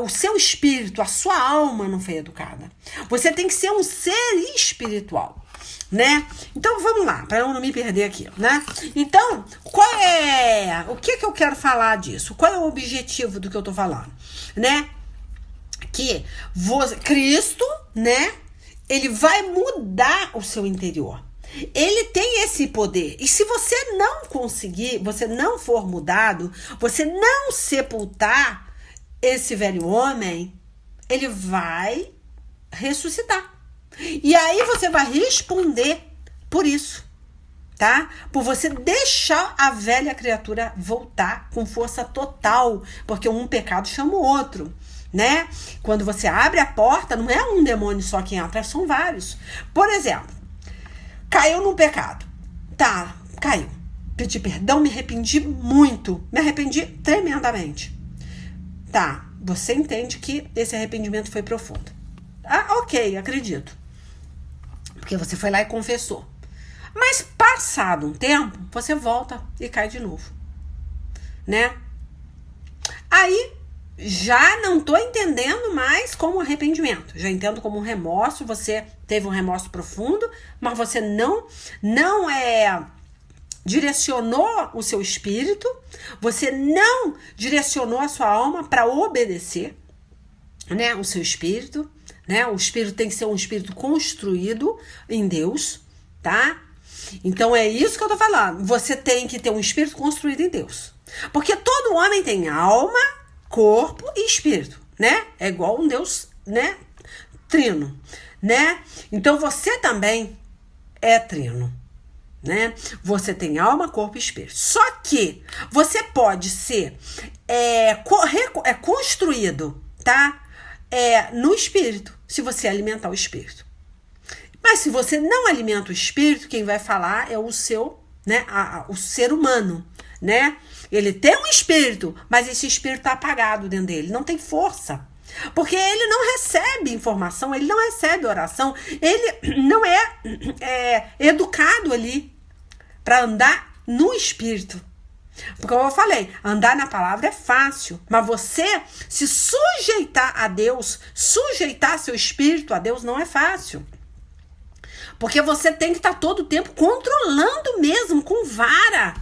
A: O seu espírito, a sua alma não foi educada. Você tem que ser um ser espiritual, né? Então vamos lá, para eu não me perder aqui, né? Então, o que eu quero falar disso? Qual é o objetivo do que eu tô falando, né? Que Cristo, né? Ele vai mudar o seu interior. Ele tem esse poder. E se você não conseguir, você não for mudado, você não sepultar esse velho homem, ele vai ressuscitar. E aí você vai responder por isso, tá? Por você deixar a velha criatura voltar com força total, porque um pecado chama o outro, né? Quando você abre a porta, não é um demônio só que entra, são vários. Por exemplo, caiu no pecado. Tá, caiu. Pedi perdão, me arrependi muito. Me arrependi tremendamente. Tá, você entende que esse arrependimento foi profundo. Ah, ok, acredito. Porque você foi lá e confessou. Mas passado um tempo, você volta e cai de novo, né? Aí já não tô entendendo mais como arrependimento. Já entendo como um remorso. Você teve um remorso profundo, mas você não direcionou o seu espírito. Você não direcionou a sua alma para obedecer, né? O seu espírito, né? O espírito tem que ser um espírito construído em Deus, tá? Então é isso que eu tô falando. Você tem que ter um espírito construído em Deus. Porque todo homem tem alma, corpo e espírito, né? É igual um Deus, né? Trino, né? Então você também é trino, né? Você tem alma, corpo e espírito. Só que você pode ser construído, tá? No espírito, se você alimentar o espírito. Mas se você não alimenta o espírito, quem vai falar é o seu, né? O ser humano, né? Ele tem um espírito, mas esse espírito tá apagado dentro dele, não tem força. Porque ele não recebe informação, ele não recebe oração, ele não é educado ali para andar no espírito. Porque como eu falei, andar na palavra é fácil, mas você se sujeitar a Deus, sujeitar seu espírito a Deus não é fácil. Porque você tem que estar todo o tempo controlando mesmo, com vara,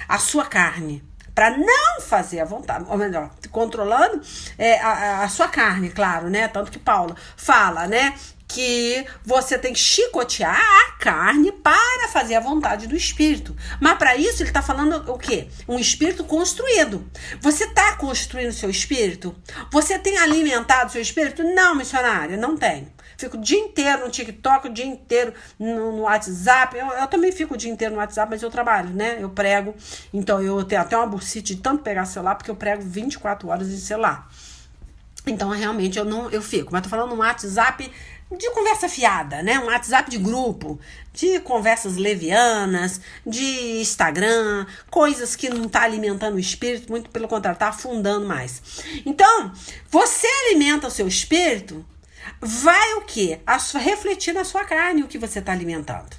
A: a sua carne, para não fazer a vontade, ou melhor, controlando a sua carne, claro, né? Tanto que Paulo fala, né? Que você tem que chicotear a carne para fazer a vontade do espírito. Mas para isso ele está falando o quê? Um espírito construído. Você está construindo o seu espírito? Você tem alimentado o seu espírito? Não, missionária, não tem. Fico o dia inteiro no TikTok, o dia inteiro no WhatsApp. Eu também fico o dia inteiro no WhatsApp, mas eu trabalho, né? Eu prego. Então, eu tenho até uma bursite de tanto pegar celular, porque eu prego 24 horas em celular. Então, realmente, eu fico. Mas tô falando no WhatsApp de conversa fiada, né? Um WhatsApp de grupo, de conversas levianas, de Instagram, coisas que não tá alimentando o espírito, muito pelo contrário, tá afundando mais. Então, você alimenta o seu espírito, vai o quê? Refletir na sua carne o que você está alimentando.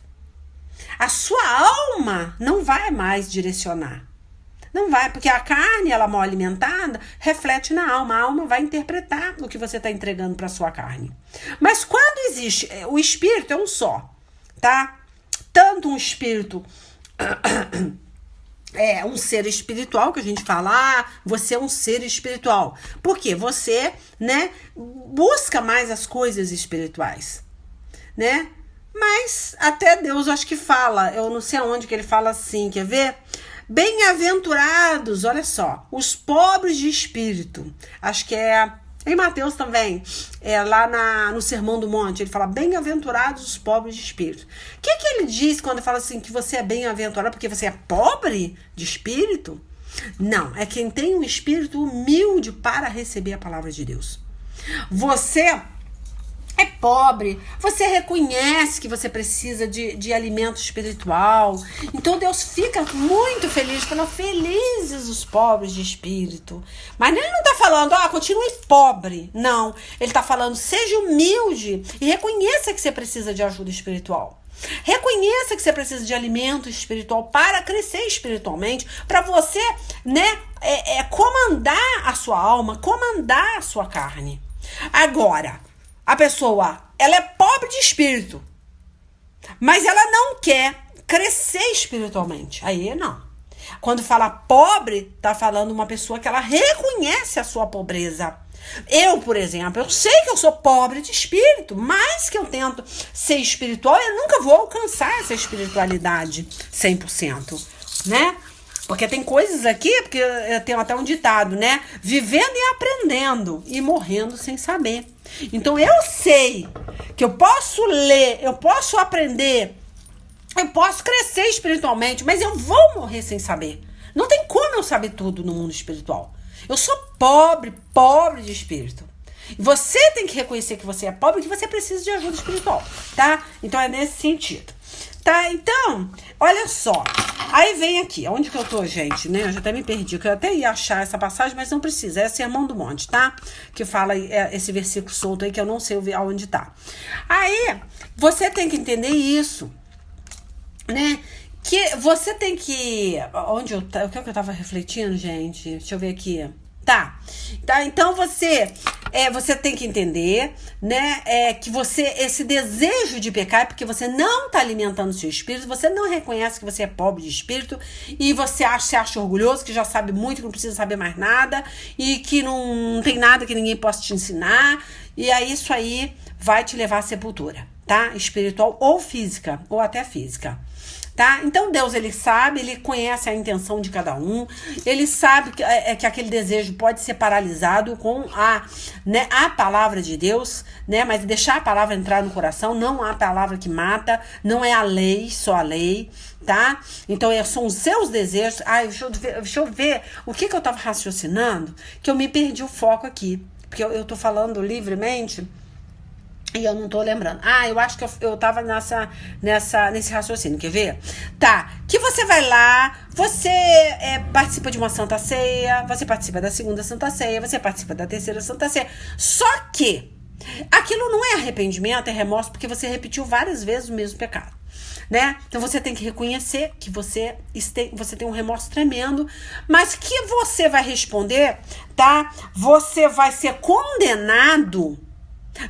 A: A sua alma não vai mais direcionar. Não vai, porque a carne, ela mal alimentada, reflete na alma. A alma vai interpretar o que você está entregando para sua carne. Mas quando existe, o espírito é um só, tá? Tanto um espírito... um ser espiritual, que a gente fala, você é um ser espiritual. Porque você, né, busca mais as coisas espirituais, né? Mas até Deus acho que fala, eu não sei aonde que ele fala assim, quer ver? Bem-aventurados, olha só, os pobres de espírito. Acho que é em Mateus também, lá no Sermão do Monte, ele fala bem-aventurados os pobres de espírito. O que ele diz quando fala assim que você é bem-aventurado porque você é pobre de espírito? Não, é quem tem um espírito humilde para receber a palavra de Deus. Você é pobre, você reconhece que você precisa de alimento espiritual. Então Deus fica muito feliz, falando, felizes os pobres de espírito. Mas ele não está falando, continue pobre. Não, ele está falando, seja humilde e reconheça que você precisa de ajuda espiritual. Reconheça que você precisa de alimento espiritual para crescer espiritualmente, para você, né, comandar a sua alma, comandar a sua carne. Agora, a pessoa, ela é pobre de espírito, mas ela não quer crescer espiritualmente. Aí não. Quando fala pobre, tá falando uma pessoa que ela reconhece a sua pobreza. Eu, por exemplo, eu sei que eu sou pobre de espírito, mas que eu tento ser espiritual, eu nunca vou alcançar essa espiritualidade 100%, né? Porque tem coisas aqui, porque eu tenho até um ditado, né? Vivendo e aprendendo e morrendo sem saber. Então eu sei que eu posso ler, eu posso aprender, eu posso crescer espiritualmente, mas eu vou morrer sem saber. Não tem como eu saber tudo no mundo espiritual. Eu sou pobre de espírito. E você tem que reconhecer que você é pobre e que você precisa de ajuda espiritual, tá? Então é nesse sentido. Tá, então, olha só. Aí vem aqui, onde que eu tô, gente, né? Eu já até me perdi, que eu até ia achar essa passagem, mas não precisa. É Sermão do Monte, tá? Que fala esse versículo solto aí, que eu não sei aonde tá. Aí, você tem que entender isso. né? Que você tem que... o que eu tava refletindo, gente? Deixa eu ver aqui. Tá, então você tem que entender, né, que esse desejo de pecar é porque você não tá alimentando o seu espírito, você não reconhece que você é pobre de espírito e você se acha orgulhoso, que já sabe muito, que não precisa saber mais nada e que não tem nada que ninguém possa te ensinar, e aí isso aí vai te levar à sepultura, tá? Espiritual ou física, ou até física. Tá? Então Deus, ele sabe, ele conhece a intenção de cada um, ele sabe que aquele desejo pode ser paralisado com a palavra de Deus, né? Mas deixar a palavra entrar no coração, não a palavra que mata, não é a lei, só a lei, tá? Então são os seus desejos. Deixa eu ver o que eu tava raciocinando, que eu me perdi o foco aqui, porque eu tô falando livremente. E eu não tô lembrando. Eu acho que eu tava nesse raciocínio, quer ver? Tá, que você vai lá, você participa de uma Santa Ceia, você participa da segunda Santa Ceia, você participa da terceira Santa Ceia. Só que aquilo não é arrependimento, é remorso, porque você repetiu várias vezes o mesmo pecado, né? Então você tem que reconhecer que você tem um remorso tremendo, mas que você vai responder, tá? Você vai ser condenado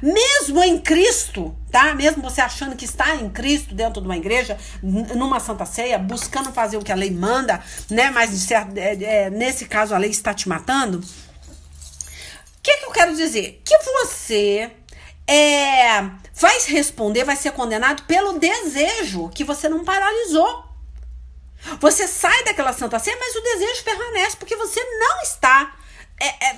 A: mesmo em Cristo, tá? Mesmo você achando que está em Cristo dentro de uma igreja, numa Santa Ceia, buscando fazer o que a lei manda, né? Mas nesse caso a lei está te matando. O que eu quero dizer? Que você vai responder, vai ser condenado pelo desejo que você não paralisou. Você sai daquela Santa Ceia, mas o desejo permanece, porque você não está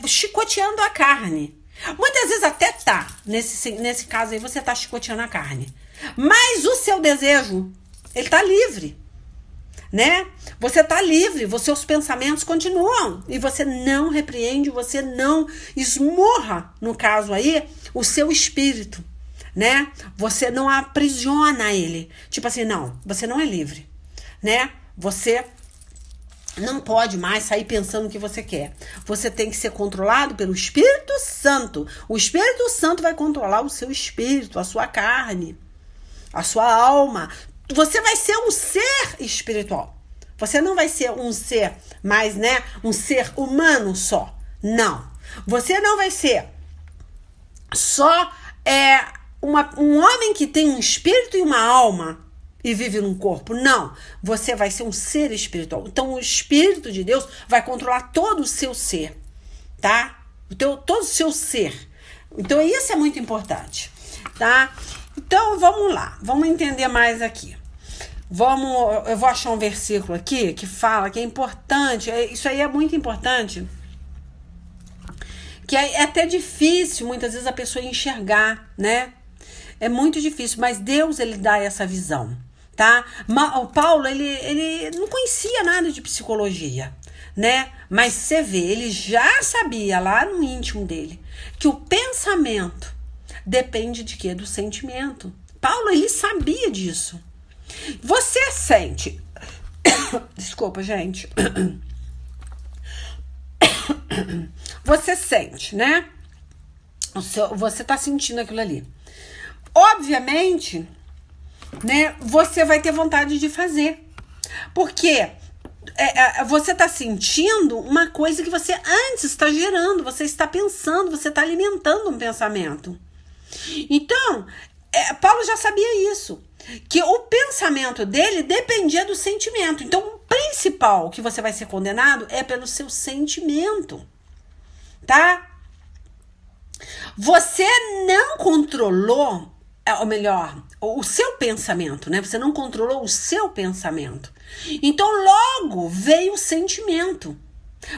A: chicoteando a carne. Muitas vezes até tá, nesse caso aí você tá chicoteando a carne, mas o seu desejo, ele tá livre, né? Você tá livre, os seus pensamentos continuam, e você não repreende, você não esmurra, no caso aí, o seu espírito, né? Você não aprisiona ele, tipo assim, não, você não é livre, né? Você não pode mais sair pensando o que você quer. Você tem que ser controlado pelo Espírito Santo. O Espírito Santo vai controlar o seu espírito, a sua carne, a sua alma. Você vai ser um ser espiritual. Você não vai ser um ser mais, né? Um ser humano só. Não. Você não vai ser só um homem que tem um espírito e uma alma e vive num corpo. Não, você vai ser um ser espiritual. Então o Espírito de Deus vai controlar todo o seu ser, tá? Todo o seu ser. Então isso é muito importante, tá? Então vamos lá, vamos entender mais aqui. Eu vou achar um versículo aqui que fala que é importante, isso aí é muito importante, que é até difícil muitas vezes a pessoa enxergar, né? É muito difícil, mas Deus, ele dá essa visão, tá? O Paulo, ele não conhecia nada de psicologia, né? Mas você vê, ele já sabia lá no íntimo dele que o pensamento depende de quê? Do sentimento. Paulo, ele sabia disso. Você sente... Desculpa, gente. Você sente, né? Você tá sentindo aquilo ali. Obviamente, né, você vai ter vontade de fazer. Porque você está sentindo uma coisa que você antes está gerando, você está pensando, você está alimentando um pensamento. Então, Paulo já sabia isso, que o pensamento dele dependia do sentimento. Então, o principal que você vai ser condenado é pelo seu sentimento, tá? Você não controlou, ou melhor, o seu pensamento, né? Você não controlou o seu pensamento. Então, logo veio o sentimento.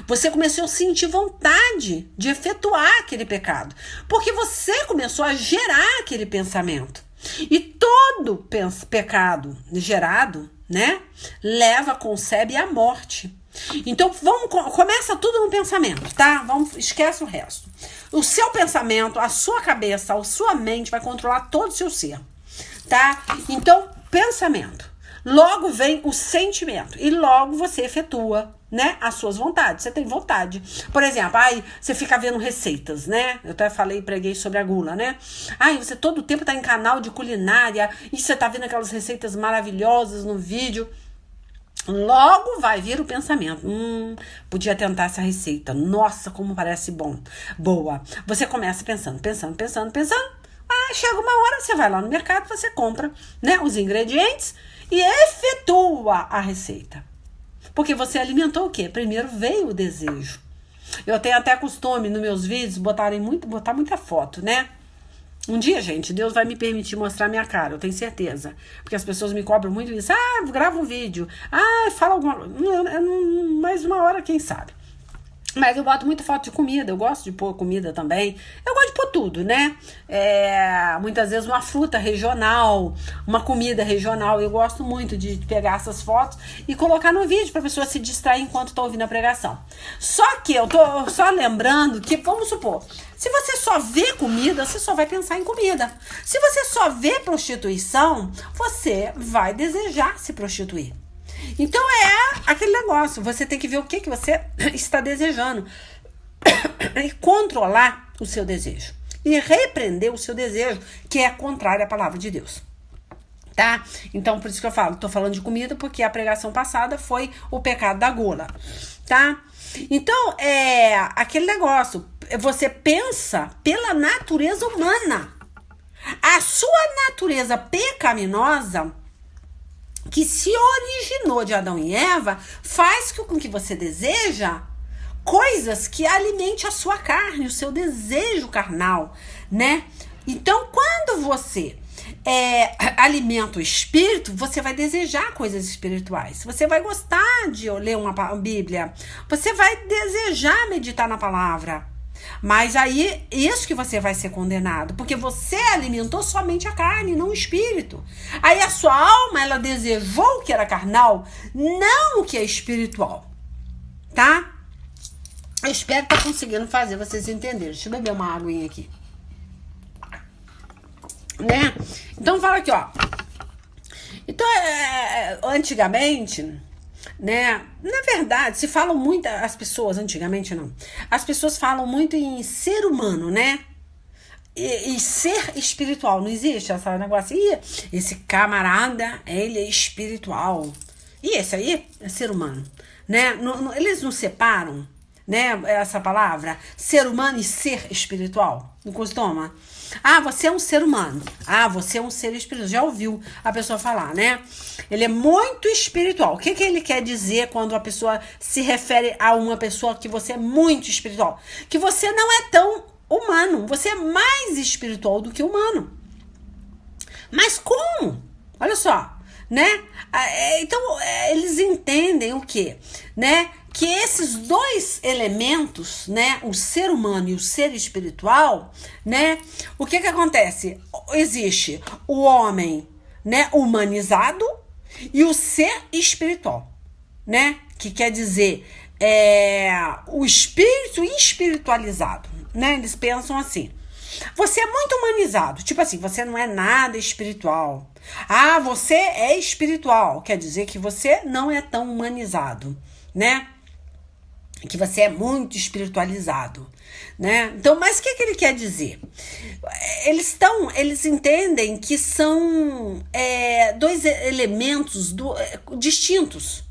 A: Você começou a sentir vontade de efetuar aquele pecado, porque você começou a gerar aquele pensamento. E todo pecado gerado, né, concebe a morte. Então, começa tudo no pensamento, tá? Esquece o resto. O seu pensamento, a sua cabeça, a sua mente vai controlar todo o seu ser, tá? Então, pensamento. Logo vem o sentimento e logo você efetua né, as suas vontades. Você tem vontade. Por exemplo, você fica vendo receitas, né? Eu até preguei sobre a gula, né? Você todo o tempo tá em canal de culinária e você tá vendo aquelas receitas maravilhosas no vídeo. Logo vai vir o pensamento. Podia tentar essa receita. Nossa, como parece boa. Você começa pensando. Chega uma hora, você vai lá no mercado, você compra, né, os ingredientes e efetua a receita. Porque você alimentou o quê? Primeiro veio o desejo. Eu tenho até costume nos meus vídeos botar muita foto, né? Um dia, gente, Deus vai me permitir mostrar minha cara, eu tenho certeza. Porque as pessoas me cobram muito isso. Grava um vídeo. Fala alguma coisa. Mais uma hora, quem sabe. Mas eu boto muita foto de comida, eu gosto de pôr comida também. Eu gosto de pôr tudo, né? Muitas vezes uma fruta regional, uma comida regional. Eu gosto muito de pegar essas fotos e colocar no vídeo pra pessoa se distrair enquanto tá ouvindo a pregação. Só que eu tô só lembrando que, vamos supor, se você só vê comida, você só vai pensar em comida. Se você só vê prostituição, você vai desejar se prostituir. Então aquele negócio, você tem que ver o que você está desejando e controlar o seu desejo e repreender o seu desejo, que é contrário à palavra de Deus, tá? Então por isso que eu tô falando de comida, porque a pregação passada foi o pecado da gula, tá? Então aquele negócio, você pensa pela natureza humana, a sua natureza pecaminosa que se originou de Adão e Eva, faz com que você deseja coisas que alimente a sua carne, o seu desejo carnal, né? Então, quando você alimenta o espírito, você vai desejar coisas espirituais. Você vai gostar de ler uma Bíblia. Você vai desejar meditar na palavra. Mas aí, isso que você vai ser condenado, porque você alimentou somente a carne, não o espírito. Aí a sua alma, ela desejou o que era carnal, não o que é espiritual, tá? Eu espero estar conseguindo fazer vocês entenderem. Deixa eu beber uma aguinha aqui, né? Então fala aqui, ó. Então, antigamente, né? Na verdade, se falam muito, as pessoas, antigamente não, as pessoas falam muito em ser humano, né? E ser espiritual, não existe esse negócio. Esse camarada, ele é espiritual. E esse aí é ser humano, né? Eles não separam, né? Essa palavra, ser humano e ser espiritual. Não costuma? Você é um ser humano. Você é um ser espiritual. Já ouviu a pessoa falar, né? Ele é muito espiritual. O que ele quer dizer quando a pessoa se refere a uma pessoa que você é muito espiritual? Que você não é tão humano. Você é mais espiritual do que humano. Mas como? Olha só, né? Então, eles entendem o quê? Né? Que esses dois elementos, né, o ser humano e o ser espiritual, né, o que acontece? Existe o homem, né, humanizado e o ser espiritual, né, que quer dizer o espírito espiritualizado, né, eles pensam assim. Você é muito humanizado, tipo assim, você não é nada espiritual. Você é espiritual, quer dizer que você não é tão humanizado, né? Que você é muito espiritualizado, né? Então, mas o que ele quer dizer? Eles entendem que são dois elementos distintos,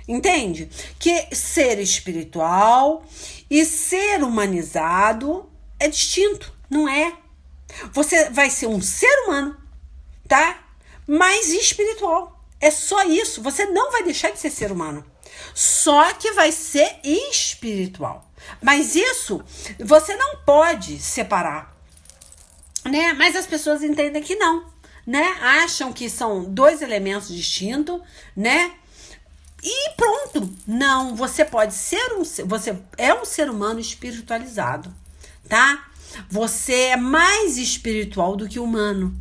A: entende? Que ser espiritual e ser humanizado é distinto, não é? Você vai ser um ser humano, tá? Mas espiritual. É só isso. Você não vai deixar de ser ser humano. Só que vai ser espiritual. Mas isso você não pode separar, né? Mas as pessoas entendem que não, né? Acham que são dois elementos distintos, né? E pronto. Não, você pode ser você é um ser humano espiritualizado, tá? Você é mais espiritual do que humano.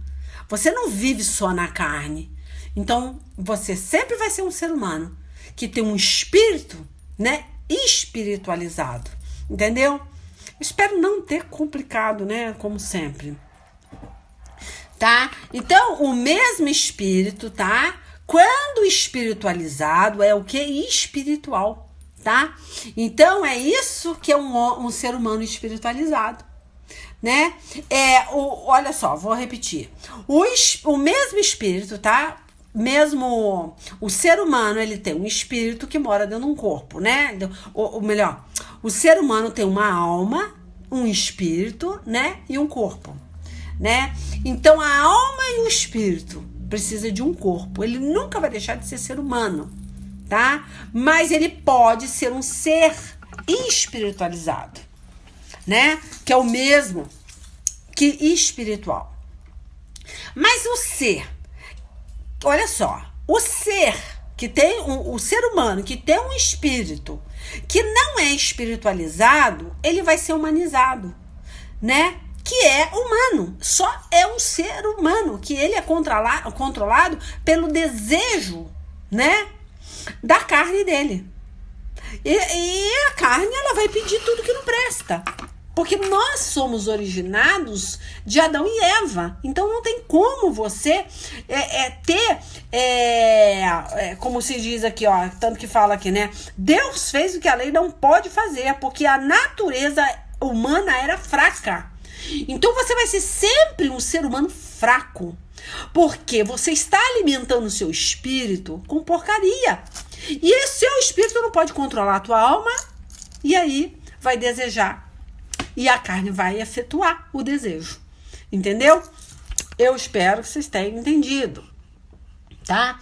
A: Você não vive só na carne. Então, você sempre vai ser um ser humano que tem um espírito, né, espiritualizado. Entendeu? Espero não ter complicado, né, como sempre. Tá? Então, o mesmo espírito, tá? Quando espiritualizado é o que? Espiritual, tá? Então é isso que é um ser humano espiritualizado, né? Olha só, vou repetir. O mesmo espírito, tá? Mesmo o ser humano, ele tem um espírito que mora dentro de um corpo, né? Ou melhor, o ser humano tem uma alma, um espírito, né? E um corpo, né? Então a alma e o espírito precisa de um corpo. Ele nunca vai deixar de ser ser humano, tá? Mas ele pode ser um ser espiritualizado, né? Que é o mesmo que espiritual. Mas o ser, olha só, o ser que tem o ser humano que tem um espírito que não é espiritualizado, ele vai ser humanizado, né? Que é humano, só é um ser humano, que ele é controlado pelo desejo, né, da carne dele. E a carne, ela vai pedir tudo que não presta. Porque nós somos originados de Adão e Eva. Então não tem como você ter, como se diz aqui, ó, tanto que fala aqui, né? Deus fez o que a lei não pode fazer, porque a natureza humana era fraca. Então você vai ser sempre um ser humano fraco. Porque você está alimentando o seu espírito com porcaria. E esse seu espírito não pode controlar a tua alma. E aí vai desejar. E a carne vai efetuar o desejo. Entendeu? Eu espero que vocês tenham entendido. Tá?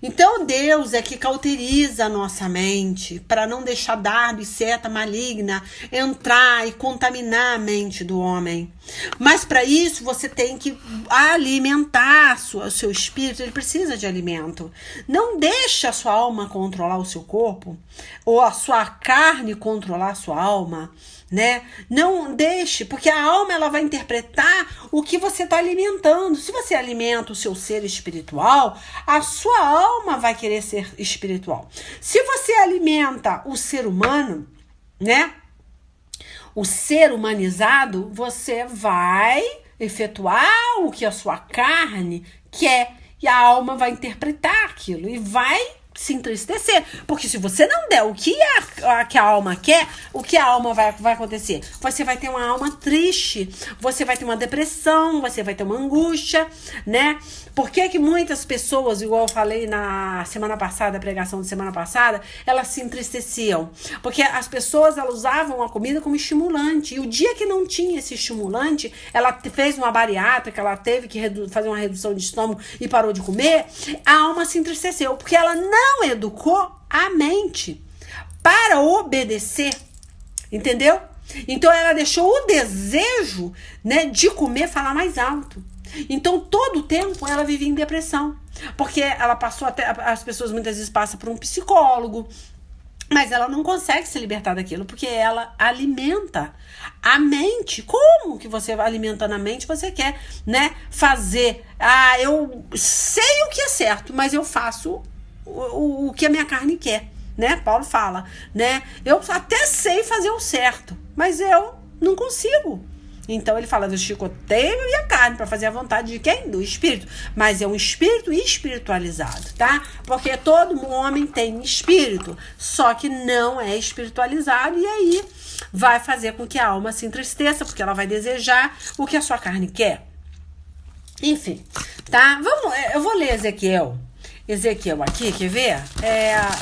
A: Então Deus é que cauteriza a nossa mente para não deixar dardo e seta maligna entrar e contaminar a mente do homem. Mas para isso você tem que alimentar o seu espírito, ele precisa de alimento. Não deixe a sua alma controlar o seu corpo ou a sua carne controlar a sua alma. Né? Não deixe, porque a alma ela vai interpretar o que você está alimentando. Se você alimenta o seu ser espiritual, a sua alma vai querer ser espiritual. Se você alimenta o ser humano, né? O ser humanizado, você vai efetuar o que a sua carne quer e a alma vai interpretar aquilo e vai se entristecer, porque se você não der o que a alma quer, o que a alma vai acontecer? Você vai ter uma alma triste, você vai ter uma depressão, você vai ter uma angústia, né? Por que muitas pessoas, igual eu falei na semana passada, a pregação de semana passada, elas se entristeciam? Porque as pessoas, elas usavam a comida como estimulante, e o dia que não tinha esse estimulante, ela fez uma bariátrica, ela teve que fazer uma redução de estômago e parou de comer, a alma se entristeceu, porque ela não educou a mente para obedecer, entendeu? Então ela deixou o desejo, né, de comer falar mais alto. Então todo o tempo ela vivia em depressão, porque ela passou até, as pessoas muitas vezes passam por um psicólogo, mas ela não consegue se libertar daquilo, porque ela alimenta a mente. Como que você alimentando a mente, você quer, né, fazer, eu sei o que é certo, mas eu faço o que a minha carne quer, né? Paulo fala, né? Eu até sei fazer o certo, mas eu não consigo. Então ele fala, eu chicoteio a minha carne para fazer a vontade de quem? Do espírito. Mas é um espírito espiritualizado, tá? Porque todo homem tem espírito, só que não é espiritualizado, e aí vai fazer com que a alma se entristeça, porque ela vai desejar o que a sua carne quer. Enfim, tá? Eu vou ler Ezequiel aqui, quer ver?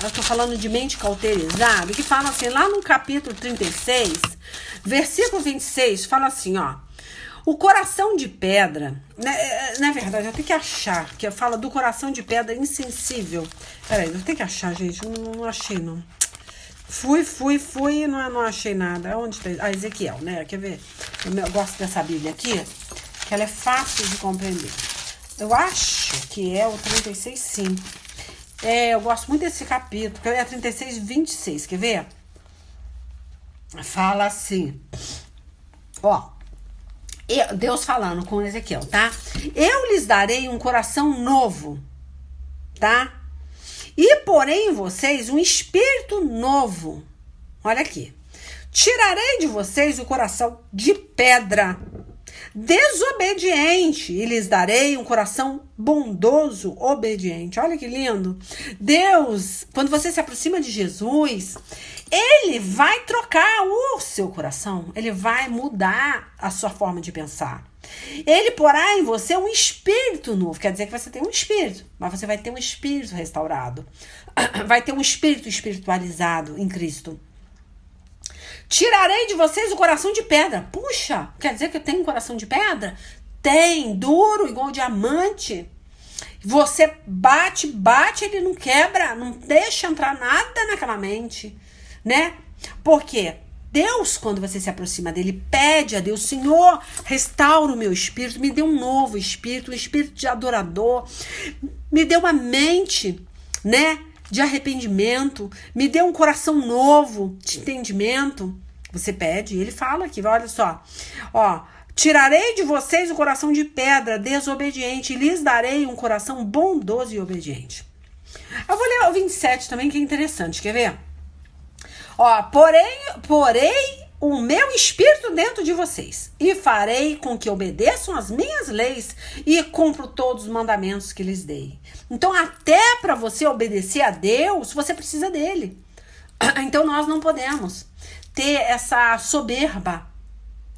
A: Eu tô falando de mente cauterizada, que fala assim, lá no capítulo 36, versículo 26, fala assim, ó. O coração de pedra, né, na verdade, eu tenho que achar, que fala do coração de pedra insensível. Peraí, eu tenho que achar, gente, não achei, não. Fui, não achei nada. Onde tá? Ezequiel, né? Quer ver? Eu gosto dessa Bíblia aqui, que ela é fácil de compreender. Eu acho que é o 36, sim. Eu gosto muito desse capítulo, que é 36, 26, quer ver? Fala assim, ó, Deus falando com Ezequiel, tá? Eu lhes darei um coração novo, tá? E porém em vocês um espírito novo. Olha aqui. Tirarei de vocês o coração de pedra, desobediente, e lhes darei um coração bondoso, obediente. Olha que lindo. Deus, quando você se aproxima de Jesus, ele vai trocar o seu coração, ele vai mudar a sua forma de pensar. Ele porá em você um espírito novo, quer dizer que você tem um espírito, mas você vai ter um espírito restaurado, vai ter um espírito espiritualizado em Cristo. Tirarei de vocês o coração de pedra. Puxa, quer dizer que eu tenho um coração de pedra? Tem, duro, igual diamante. Você bate, ele não quebra, não deixa entrar nada naquela mente, né? Porque Deus, quando você se aproxima dele, pede a Deus, Senhor, restaura o meu espírito, me dê um novo espírito, um espírito de adorador, me dê uma mente, né, de arrependimento, me dê um coração novo de entendimento. Você pede, ele fala aqui, olha só, ó, tirarei de vocês o coração de pedra, desobediente, e lhes darei um coração bondoso e obediente. Eu vou ler o 27 também, que é interessante, quer ver? Ó, porei o meu espírito dentro de vocês, e farei com que obedeçam as minhas leis e cumpram todos os mandamentos que lhes dei. Então, até para você obedecer a Deus, você precisa dele. Então, nós não podemos ter essa soberba,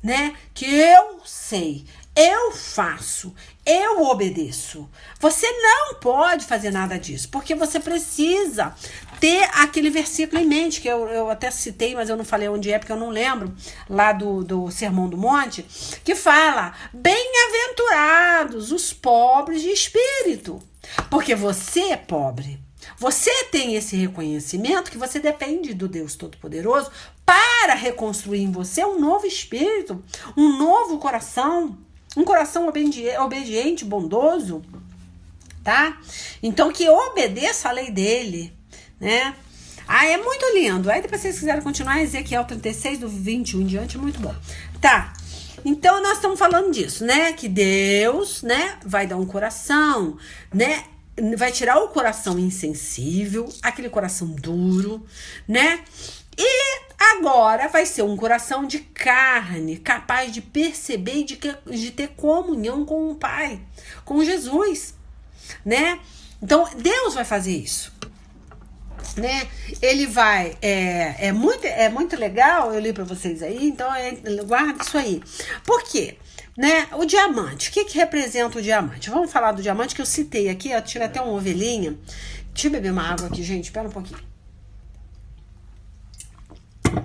A: né? Que eu sei, eu faço, eu obedeço. Você não pode fazer nada disso, porque você precisa ter aquele versículo em mente, que eu até citei, mas eu não falei onde é, porque eu não lembro, lá do Sermão do Monte, que fala, bem-aventurados os pobres de espírito, porque você é pobre. Você tem esse reconhecimento que você depende do Deus Todo-Poderoso para reconstruir em você um novo espírito, um novo coração, um coração obediente, bondoso, tá? Então, que obedeça a lei dele, né? Ah, é muito lindo. Aí depois, se vocês quiserem continuar, Ezequiel 36, do 21 em diante, é muito bom. Tá. Então, nós estamos falando disso, né? Que Deus, né, vai dar um coração, né? Vai tirar o coração insensível, aquele coração duro, né? E agora vai ser um coração de carne, capaz de perceber e de ter comunhão com o Pai, com Jesus, né? Então, Deus vai fazer isso, né? Ele vai, é muito legal, eu li para vocês aí, então guarda isso aí. Por quê? Né? O diamante, o que representa o diamante? Vamos falar do diamante que eu citei aqui, eu tirei até uma ovelhinha. Deixa eu beber uma água aqui, gente, espera um pouquinho.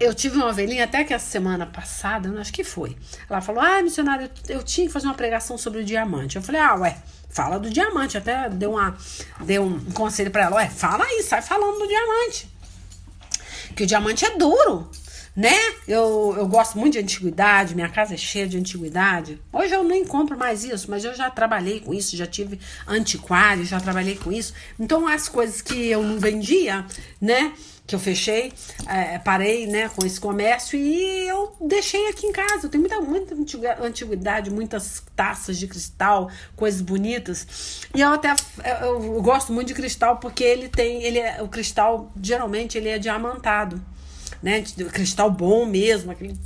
A: Eu tive uma ovelhinha até que a semana passada, acho que foi. Ela falou, missionário, eu tinha que fazer uma pregação sobre o diamante. Eu falei, fala do diamante. Até deu um conselho pra ela, fala aí, sai falando do diamante. Que o diamante é duro, né? Eu gosto muito de antiguidade, minha casa é cheia de antiguidade. Hoje eu nem compro mais isso, mas eu já trabalhei com isso, já tive antiquário, já trabalhei com isso. Então as coisas que eu não vendia, né, que eu fechei, parei, né, com esse comércio e eu deixei aqui em casa. Eu tenho muita antiguidade, muitas taças de cristal, coisas bonitas. E eu gosto muito de cristal porque o cristal, geralmente, ele é diamantado. Né, cristal bom mesmo, aquele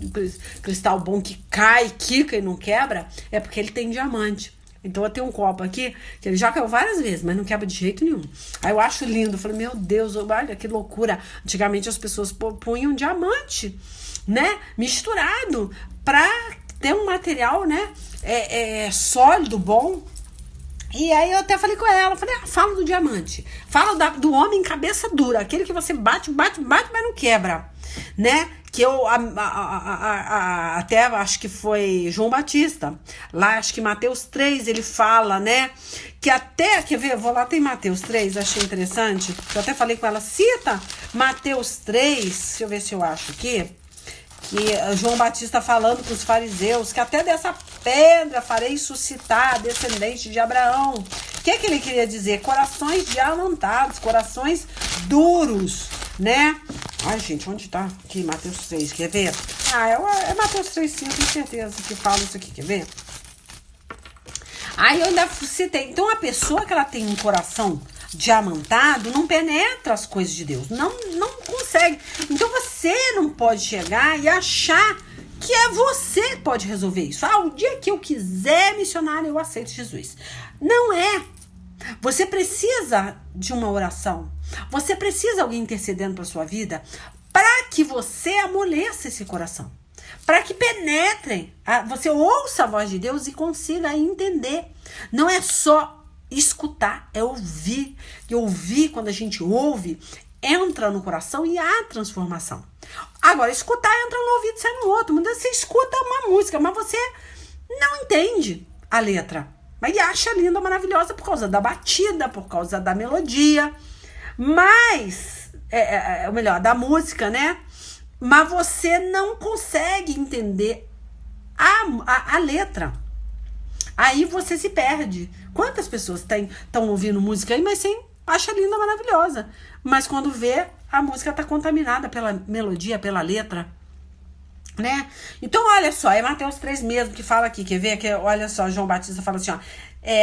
A: cristal bom que cai, quica e não quebra, é porque ele tem diamante. Então eu tenho um copo aqui que ele já caiu várias vezes, mas não quebra de jeito nenhum. Aí eu acho lindo, eu falei, meu Deus, olha que loucura. Antigamente as pessoas punham diamante, né, misturado para ter um material, né, sólido, bom. E aí eu até falei com ela, fala do diamante, fala do homem cabeça dura, aquele que você bate, mas não quebra, né? Que eu até acho que foi João Batista, lá acho que Mateus 3, ele fala, né? Que até, quer ver, vou lá, tem Mateus 3, achei interessante, eu até falei com ela, cita Mateus 3, deixa eu ver se eu acho aqui, que João Batista falando para os fariseus, que até dessa pedra farei suscitar descendente de Abraão. O que ele queria dizer? Corações diamantados, corações duros, né? Ai, gente, onde tá? Aqui, Mateus 3, quer ver? É Mateus 3, sim, eu tenho certeza que fala isso aqui, quer ver? Aí eu ainda citei. Então, a pessoa que ela tem um coração diamantado não penetra as coisas de Deus, não consegue. Então você não pode chegar e achar que você que pode resolver isso. O dia que eu quiser missionário, eu aceito Jesus. Não é. Você precisa de uma oração. Você precisa de alguém intercedendo para sua vida para que você amoleça esse coração, para que penetrem, você ouça a voz de Deus e consiga entender. Não é só escutar, é ouvir. E ouvir, quando a gente ouve, entra no coração e há transformação. Agora, escutar entra no ouvido e sai no outro. Muitas vezes você escuta uma música, mas você não entende a letra. Mas acha linda, maravilhosa por causa da batida, por causa da melodia. Mas, ou melhor, da música, né? Mas você não consegue entender a letra. Aí você se perde. Quantas pessoas estão ouvindo música aí, mas sim, acha linda, maravilhosa. Mas quando vê, a música está contaminada pela melodia, pela letra, né? Então, olha só, é Mateus 3 mesmo que fala aqui, quer ver? Olha só, João Batista fala assim, ó,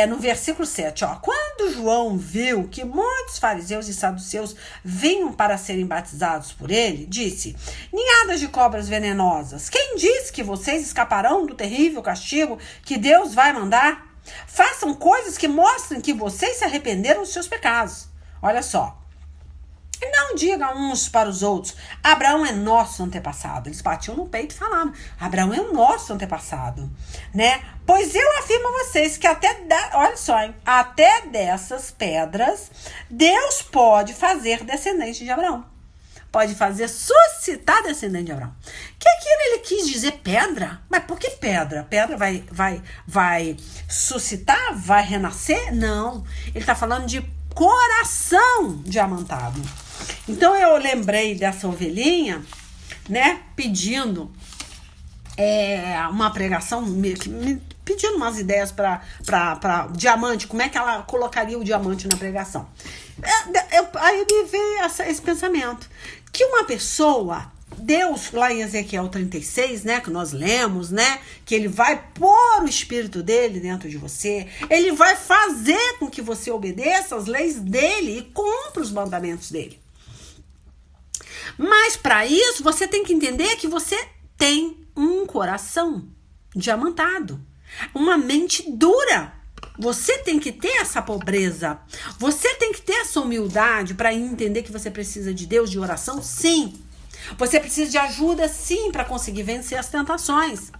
A: no versículo 7, ó, quando João viu que muitos fariseus e saduceus vinham para serem batizados por ele, disse, ninhadas de cobras venenosas, quem diz que vocês escaparão do terrível castigo que Deus vai mandar? Façam coisas que mostrem que vocês se arrependeram dos seus pecados. Olha só. E não digam uns para os outros, Abraão é nosso antepassado. Eles batiam no peito e falavam, Abraão é o nosso antepassado, né? Pois eu afirmo a vocês que olha só, hein? Até dessas pedras, Deus pode fazer descendente de Abraão. Pode fazer suscitar descendente de Abraão. Que aquilo ele quis dizer pedra? Mas por que pedra? Pedra vai suscitar? Vai renascer? Não. Ele está falando de coração diamantado. Então eu lembrei dessa ovelhinha, né, pedindo uma pregação, pedindo umas ideias para diamante, como é que ela colocaria o diamante na pregação. Aí me veio esse pensamento, que uma pessoa, Deus, lá em Ezequiel 36, né, que nós lemos, né, que ele vai pôr o espírito dele dentro de você, ele vai fazer com que você obedeça às leis dele e cumpra os mandamentos dele. Mas para isso, você tem que entender que você tem um coração diamantado, uma mente dura. Você tem que ter essa pobreza, você tem que ter essa humildade para entender que você precisa de Deus, de oração, sim. Você precisa de ajuda, sim, para conseguir vencer as tentações.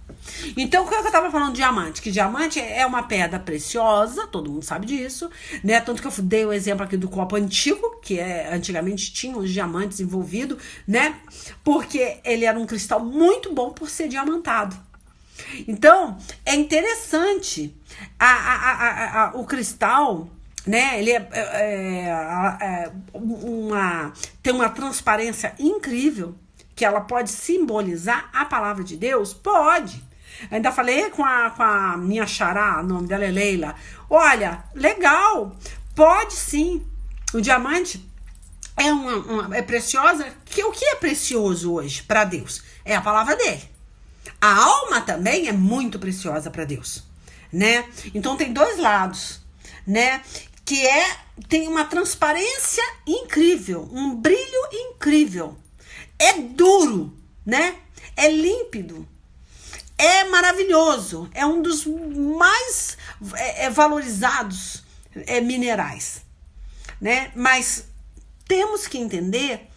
A: Então, o que eu estava falando de diamante? Que diamante é uma pedra preciosa, todo mundo sabe disso, né? Tanto que eu dei o exemplo aqui do copo antigo, que antigamente tinha os diamantes envolvidos, né? Porque ele era um cristal muito bom por ser diamantado. Então, é interessante o cristal, né? Ele tem uma transparência incrível, que ela pode simbolizar a palavra de Deus? Pode. Ainda falei com a minha xará, o nome dela é Leila. Olha, legal, pode sim. O diamante é preciosa. O que é precioso hoje para Deus? É a palavra dele. A alma também é muito preciosa para Deus, né? Então tem dois lados, né? Que tem uma transparência incrível, um brilho incrível. É duro, né? É límpido. É maravilhoso. É um dos mais valorizados minerais, né? Mas temos que entender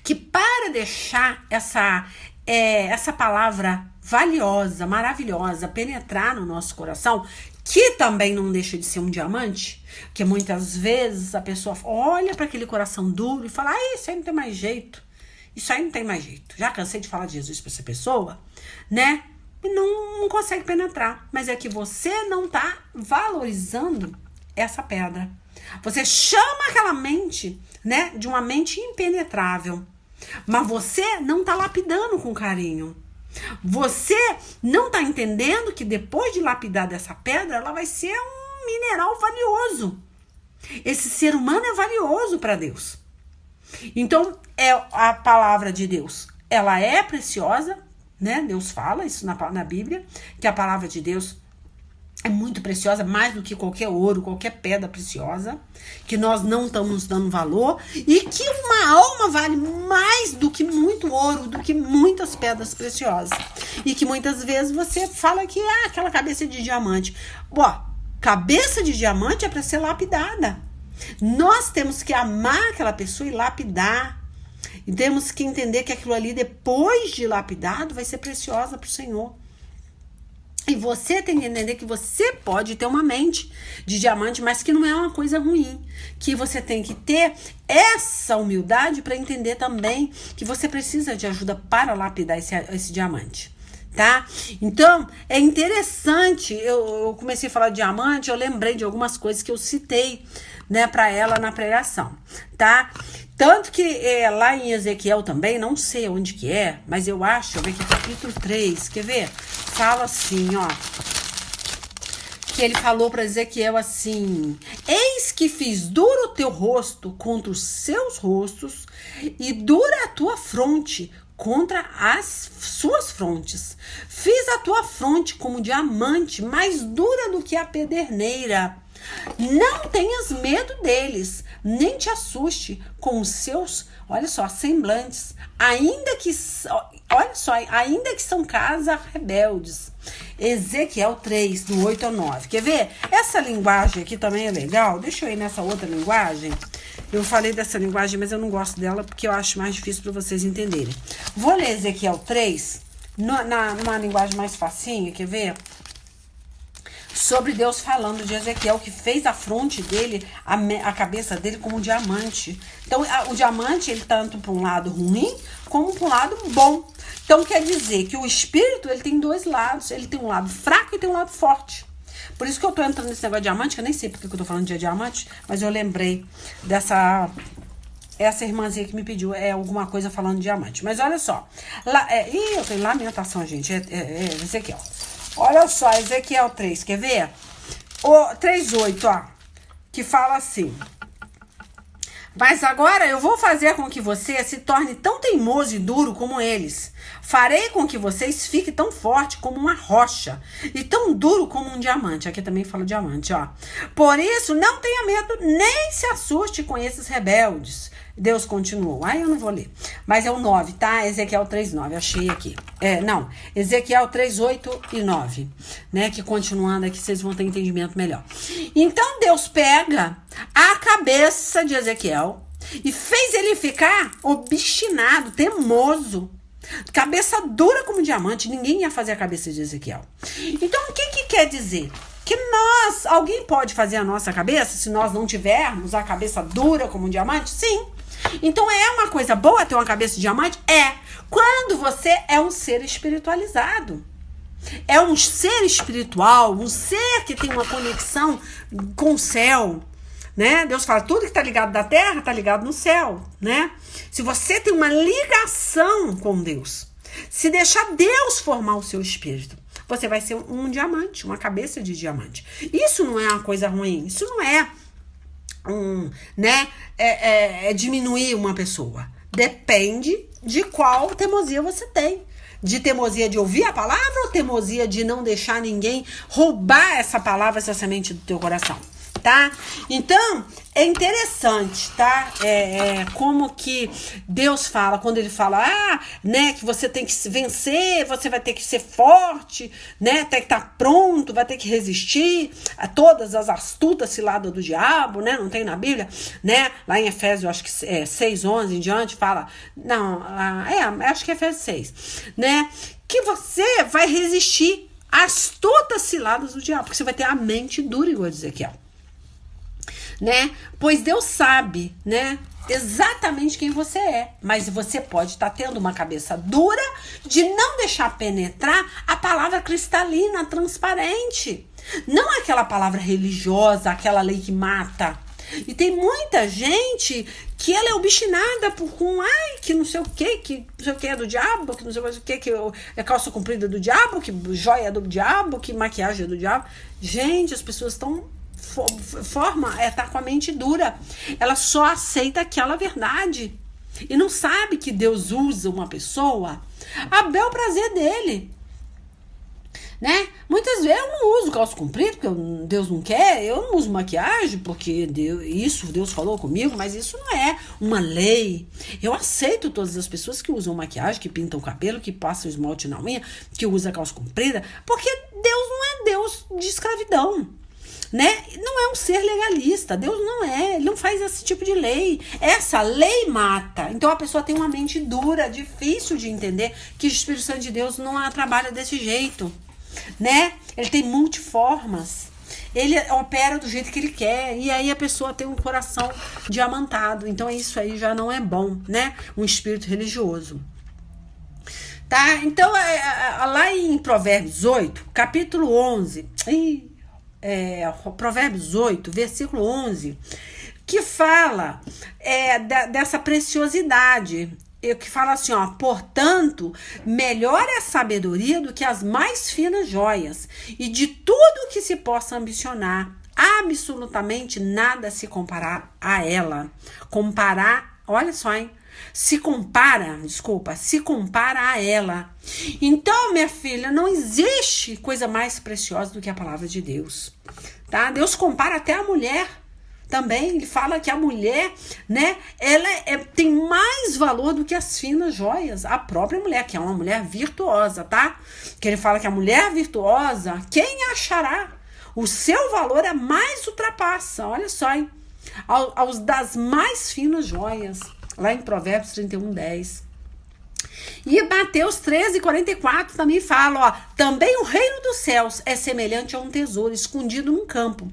A: que para deixar essa palavra valiosa, maravilhosa, penetrar no nosso coração, que também não deixa de ser um diamante, que muitas vezes a pessoa olha para aquele coração duro e fala, isso aí não tem mais jeito, isso aí não tem mais jeito, já cansei de falar de Jesus para essa pessoa, né, e não consegue penetrar, mas é que você não tá valorizando essa pedra, você chama aquela mente, né, de uma mente impenetrável, mas você não tá lapidando com carinho. Você não tá entendendo que depois de lapidar dessa pedra, ela vai ser um mineral valioso. Esse ser humano é valioso para Deus. Então, a palavra de Deus, ela é preciosa, né? Deus fala isso na Bíblia, que a palavra de Deus é muito preciosa, mais do que qualquer ouro, qualquer pedra preciosa, que nós não estamos dando valor, e que uma alma vale mais do que muito ouro, do que muitas pedras preciosas. E que muitas vezes você fala que aquela cabeça de diamante. Cabeça de diamante é para ser lapidada. Nós temos que amar aquela pessoa e lapidar, E temos que entender que aquilo ali, depois de lapidado, vai ser preciosa para o Senhor. E você tem que entender que você pode ter uma mente de diamante, mas que não é uma coisa ruim. Que você tem que ter essa humildade para entender também que você precisa de ajuda para lapidar esse diamante. Tá? Então, é interessante, eu comecei a falar de diamante, eu lembrei de algumas coisas que eu citei, né, para ela na pregação, tá? Tanto que lá em Ezequiel também, não sei onde que é, mas eu acho, eu ver aqui, capítulo 3, quer ver? Fala assim, ó, que ele falou para Ezequiel assim: eis que fiz duro o teu rosto contra os seus rostos e dura a tua fronte contra as suas frontes. Fiz a tua fronte como diamante, mais dura do que a pederneira. Não tenhas medo deles, nem te assuste com os seus, olha só, semblantes, ainda que são casa rebeldes. Ezequiel 3, do 8 ao 9. Quer ver? Essa linguagem aqui também é legal. Deixa eu ir nessa outra linguagem. Eu falei dessa linguagem, mas eu não gosto dela porque eu acho mais difícil para vocês entenderem. Vou ler Ezequiel 3 numa linguagem mais facinha, quer ver? Sobre Deus falando de Ezequiel, que fez a fronte dele, a cabeça dele como um diamante. Então, o diamante, ele tanto para um lado ruim, como para um lado bom. Então, quer dizer que o espírito, ele tem dois lados. Ele tem um lado fraco e tem um lado forte. Por isso que eu tô entrando nesse negócio de diamante, que eu nem sei porque que eu tô falando de diamante, mas eu lembrei essa irmãzinha que me pediu alguma coisa falando de diamante. Mas olha só. Eu tenho lamentação, gente. Ezequiel. Olha só, Ezequiel 3, quer ver? O 3:8, ó, que fala assim: mas agora eu vou fazer com que você se torne tão teimoso e duro como eles. Farei com que vocês fiquem tão forte como uma rocha e tão duro como um diamante. Aqui também fala diamante, ó. Por isso, não tenha medo, nem se assuste com esses rebeldes. Deus continuou. Eu não vou ler. Mas é o 9, tá? Ezequiel 3:9. Achei aqui. Ezequiel 3:8 e 9. Né? Que continuando aqui, vocês vão ter entendimento melhor. Então, Deus pega a cabeça de Ezequiel e fez ele ficar obstinado, teimoso. Cabeça dura como diamante. Ninguém ia fazer a cabeça de Ezequiel. Então, o que quer dizer? Que alguém pode fazer a nossa cabeça se nós não tivermos a cabeça dura como um diamante? Sim. Então, é uma coisa boa ter uma cabeça de diamante? É. Quando você é um ser espiritualizado. É um ser espiritual, um ser que tem uma conexão com o céu. Né? Deus fala, tudo que está ligado da terra está ligado no céu, né? Se você tem uma ligação com Deus, se deixar Deus formar o seu espírito, você vai ser um diamante, uma cabeça de diamante. Isso não é uma coisa ruim, isso não é diminuir uma pessoa. Depende de qual teimosia você tem. De teimosia de ouvir a palavra ou teimosia de não deixar ninguém roubar essa palavra, essa semente do teu coração. Tá? Então, é interessante, tá? Como que Deus fala, quando ele fala, né, que você tem que vencer, você vai ter que ser forte, né, tem que estar pronto, vai ter que resistir a todas as astutas ciladas do diabo, né, não tem na Bíblia, né, lá em Efésios, acho que 6:11 em diante, fala, acho que é Efésios 6, né, que você vai resistir às astutas ciladas do diabo, porque você vai ter a mente dura, igual a Ezequiel. Né? Pois Deus sabe, né, exatamente quem você é, mas você pode estar tendo uma cabeça dura de não deixar penetrar a palavra cristalina, transparente, não aquela palavra religiosa, aquela lei que mata. E tem muita gente que ela é obstinada que não sei o que não sei o que é do diabo, que não sei o que é calça comprida do diabo, que joia é do diabo, que maquiagem é do diabo. Gente, as pessoas estão tá com a mente dura. Ela só aceita aquela verdade e não sabe que Deus usa uma pessoa a bel prazer dele, né? Muitas vezes eu não uso calça comprida porque Deus não quer, eu não uso maquiagem porque Deus falou comigo, mas isso não é uma lei. Eu aceito todas as pessoas que usam maquiagem, que pintam o cabelo, que passam esmalte na unha, que usam calça comprida, porque Deus não é Deus de escravidão. né? Não é um ser legalista. Deus não é. Ele não faz esse tipo de lei. Essa lei mata. Então a pessoa tem uma mente dura, difícil de entender que o Espírito Santo de Deus não trabalha desse jeito, né? Ele tem multiformas. Ele opera do jeito que ele quer. E aí a pessoa tem um coração diamantado. Então isso aí já não é bom, né? Um espírito religioso. Tá? Então, lá em Provérbios 8, capítulo 11, Provérbios 8, versículo 11, que fala dessa preciosidade, que fala assim, ó, portanto, melhor é a sabedoria do que as mais finas joias, e de tudo que se possa ambicionar, absolutamente nada se comparar a ela. Olha só, hein? Se compara a ela. Então, minha filha, não existe coisa mais preciosa do que a palavra de Deus, tá? Deus compara até a mulher também. Ele fala que a mulher, né, ela tem mais valor do que as finas joias. A própria mulher, que é uma mulher virtuosa, tá? Que ele fala que a mulher virtuosa, quem achará? O seu valor é mais ultrapassa, olha só, hein? Aos das mais finas joias. Lá em Provérbios 31, 10. E Mateus 13, 44 também fala, ó, também o reino dos céus é semelhante a um tesouro escondido num campo,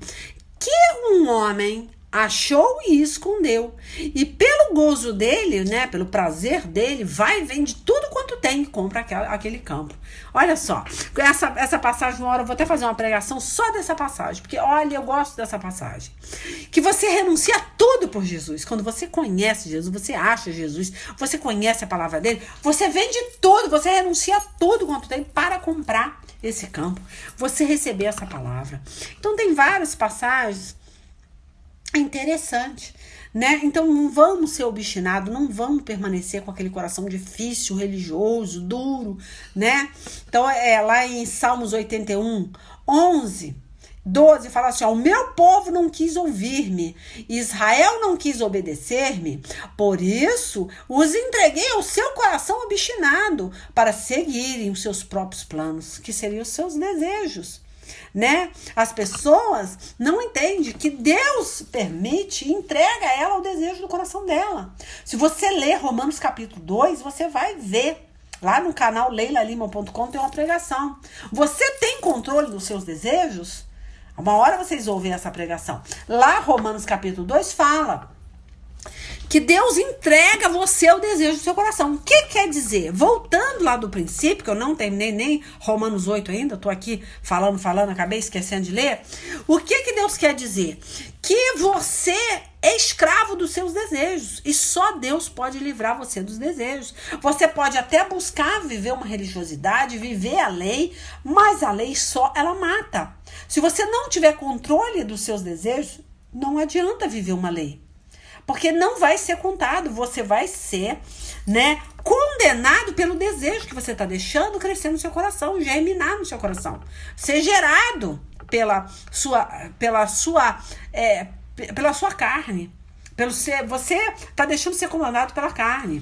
A: que um homem achou e escondeu. E pelo gozo dele, né, pelo prazer dele, vai e vende tudo quanto tem e compra aquele campo. Olha só, essa passagem, uma hora eu vou até fazer uma pregação só dessa passagem, porque olha, eu gosto dessa passagem. Que você renuncia tudo por Jesus. Quando você conhece Jesus, você acha Jesus, você conhece a palavra dele, você vende tudo, você renuncia tudo quanto tem para comprar esse campo, você receber essa palavra. Então tem várias passagens interessantes, né? Então não vamos ser obstinados, não vamos permanecer com aquele coração difícil, religioso, duro, né? Então lá em Salmos 81, 11, 12 fala assim, ó, o meu povo não quis ouvir-me, Israel não quis obedecer-me, por isso os entreguei ao seu coração obstinado para seguirem os seus próprios planos, que seriam os seus desejos, né? As pessoas não entendem que Deus permite e entrega a ela o desejo do coração dela. Se você ler Romanos capítulo 2, você vai ver. Lá no canal leilalima.com tem uma pregação. Você tem controle dos seus desejos? Uma hora vocês ouvem essa pregação. Lá, Romanos capítulo 2 fala que Deus entrega a você o desejo do seu coração. O que quer dizer? Voltando lá do princípio, que eu não terminei nem Romanos 8 ainda, eu tô aqui falando, acabei esquecendo de ler. O que Deus quer dizer? Que você é escravo dos seus desejos e só Deus pode livrar você dos desejos. Você pode até buscar viver uma religiosidade, viver a lei, mas a lei só ela mata. Se você não tiver controle dos seus desejos, não adianta viver uma lei. Porque não vai ser contado, você vai ser, né, condenado pelo desejo que você está deixando crescer no seu coração, germinar no seu coração, ser gerado pela sua carne, você está deixando ser comandado pela carne.